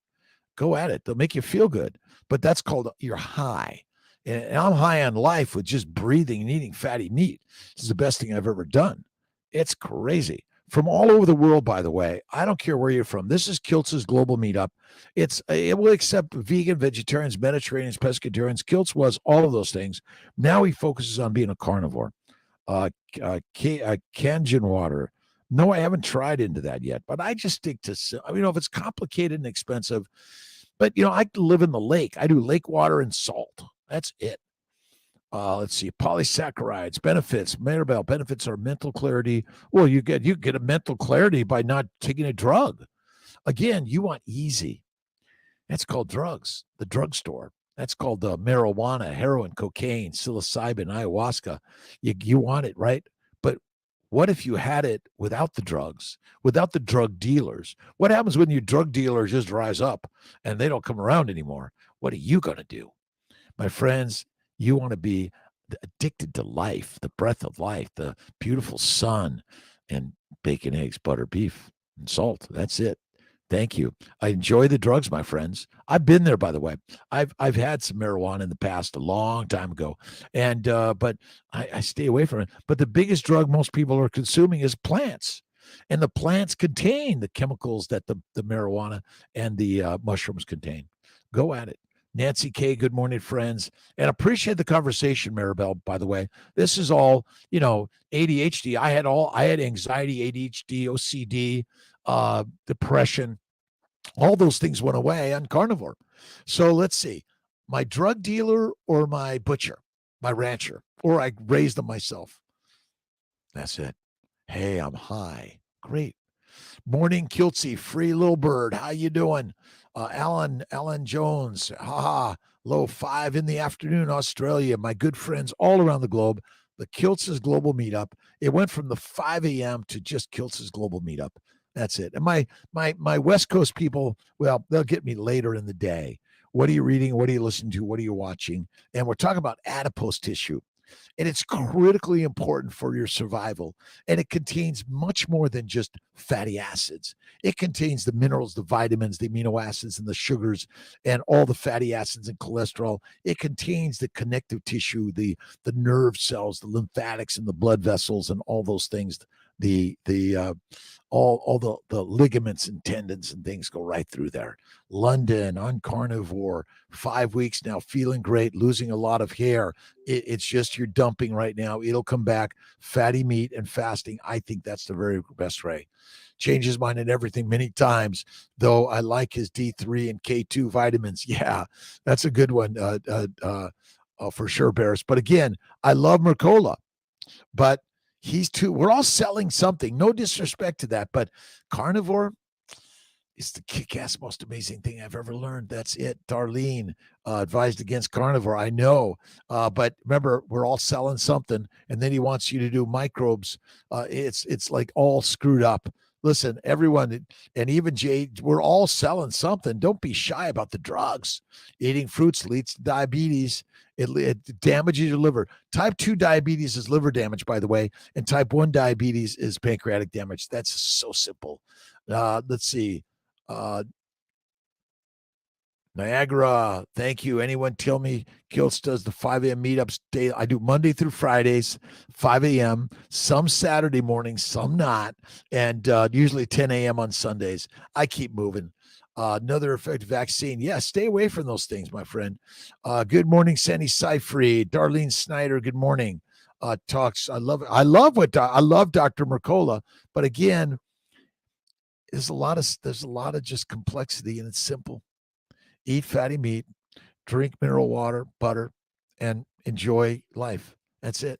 Go at it. They'll make you feel good. But that's called you're high. And I'm high on life with just breathing and eating fatty meat. This is the best thing I've ever done. It's crazy. From all over the world, by the way. I don't care where you're from. This is Kiltz's global meetup. It will accept vegan, vegetarians, Mediterraneans, pescatarians. Kiltz was all of those things. Now he focuses on being a carnivore. Kangen water. No, I haven't tried into that yet, but I just stick to, if it's complicated and expensive, but, I live in the lake. I do lake water and salt. That's it. Let's see, polysaccharides, benefits. Maribel, benefits are mental clarity. Well, you get a mental clarity by not taking a drug. Again, you want easy. That's called drugs, the drugstore. That's called marijuana, heroin, cocaine, psilocybin, ayahuasca. You want it, right? But what if you had it without the drugs, without the drug dealers? What happens when your drug dealer just dries up and they don't come around anymore? What are you going to do? My friends, you want to be addicted to life, the breath of life, the beautiful sun, and bacon, eggs, butter, beef, and salt. That's it. Thank you. I enjoy the drugs, my friends. I've been there, by the way. I've had some marijuana in the past, a long time ago, and but I stay away from it. But the biggest drug most people are consuming is plants, and the plants contain the chemicals that the marijuana and the mushrooms contain. Go at it. Nancy K, good morning, friends. And appreciate the conversation, Maribel, by the way. This is all, ADHD. I had anxiety, ADHD, OCD, depression. All those things went away on carnivore. So let's see. My drug dealer or my butcher, my rancher, or I raised them myself. That's it. Hey, I'm high. Great. Morning, Kiltzy, free little bird. How you doing? Alan Jones. Haha. Low 5 in the afternoon, Australia. My good friends all around the globe. The Kiltz's Global Meetup. It went from the 5 a.m. to just Kiltz's Global Meetup. That's it. And my West Coast people, well, they'll get me later in the day. What are you reading? What are you listening to? What are you watching? And we're talking about adipose tissue, and it's critically important for your survival. And it contains much more than just fatty acids. It contains the minerals, the vitamins, the amino acids, and the sugars, and all the fatty acids and cholesterol. It contains the connective tissue, the nerve cells, the lymphatics, and the blood vessels, and all those things. All the ligaments and tendons and things go right through there. London on Carnivore, 5 weeks now, feeling great, losing a lot of hair. It's just you're dumping right now. It'll come back. Fatty meat and fasting. I think that's the very best way. Changes mine and everything many times, though I like his D3 and K2 vitamins. Yeah, that's a good one for sure, Barris. But again, I love Mercola, but we're all selling something. No disrespect to that, but Carnivore, it's the kick-ass most amazing thing I've ever learned. That's it. Darlene advised against carnivore. I know. But remember, we're all selling something, and then he wants you to do microbes. It's like all screwed up. Listen, everyone, and even Jay, we're all selling something. Don't be shy about the drugs. Eating fruits leads to diabetes. It damages your liver. Type 2 diabetes is liver damage, by the way, and type 1 diabetes is pancreatic damage. That's so simple. Let's see. Niagara, thank you. Anyone tell me Kiltz does the 5 a.m. meetups day? I do Monday through Fridays, 5 a.m., some Saturday mornings, some not, and usually 10 a.m. on Sundays. I keep moving. Another effective vaccine. Yeah, stay away from those things, my friend. Good morning, Sandy Seyfried. Darlene Snyder, good morning. Talks. I love Dr. Mercola, but again, there's a lot of just complexity, and it's simple. Eat fatty meat, drink mineral water, butter, and enjoy life. That's it.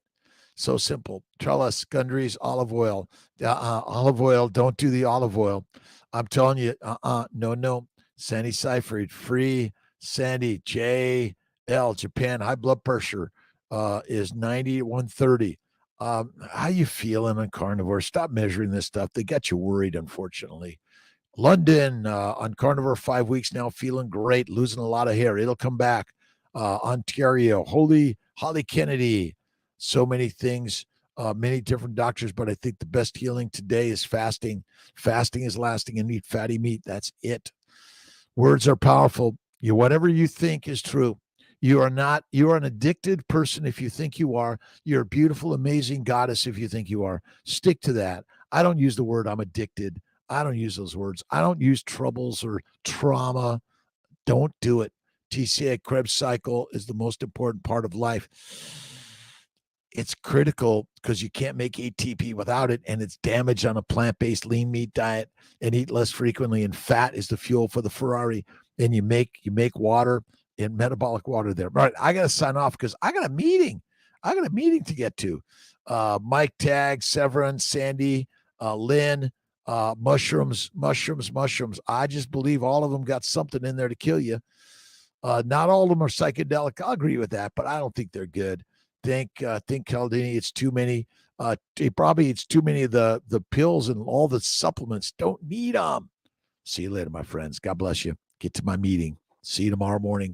So simple. Trellis, Gundry's, olive oil. Olive oil, don't do the olive oil. I'm telling you, no. Sandy Seyfried, free. Sandy, JL, Japan, high blood pressure is 90 to 130. How you feeling on carnivore? Stop measuring this stuff. They got you worried, unfortunately. London on Carnivore 5 weeks now, feeling great, losing a lot of hair. It'll come back. Ontario, Holly Kennedy, so many things, many different doctors, but I think the best healing today is fasting. Fasting is lasting, and eat fatty meat. That's it. Words are powerful. Whatever you think is true. You are an addicted person if you think you are. You're a beautiful, amazing goddess if you think you are. Stick to that. I don't use the word I'm addicted. I don't use those words. I don't use troubles or trauma. Don't do it. TCA Krebs cycle is the most important part of life. It's critical because you can't make ATP without it, and it's damage on a plant-based lean meat diet, and eat less frequently. And fat is the fuel for the Ferrari. And you make water and metabolic water there. All right, I got to sign off because I got a meeting. To get to. Mike Tag, Severin, Sandy, Lynn, mushrooms. I just believe all of them got something in there to kill you. Not all of them are psychedelic. I'll agree with that, but I don't think they're good. Think Caldini, it's too many. It's too many of the pills and all the supplements. Don't need them. See you later, my friends. God bless you. Get to my meeting. See you tomorrow morning.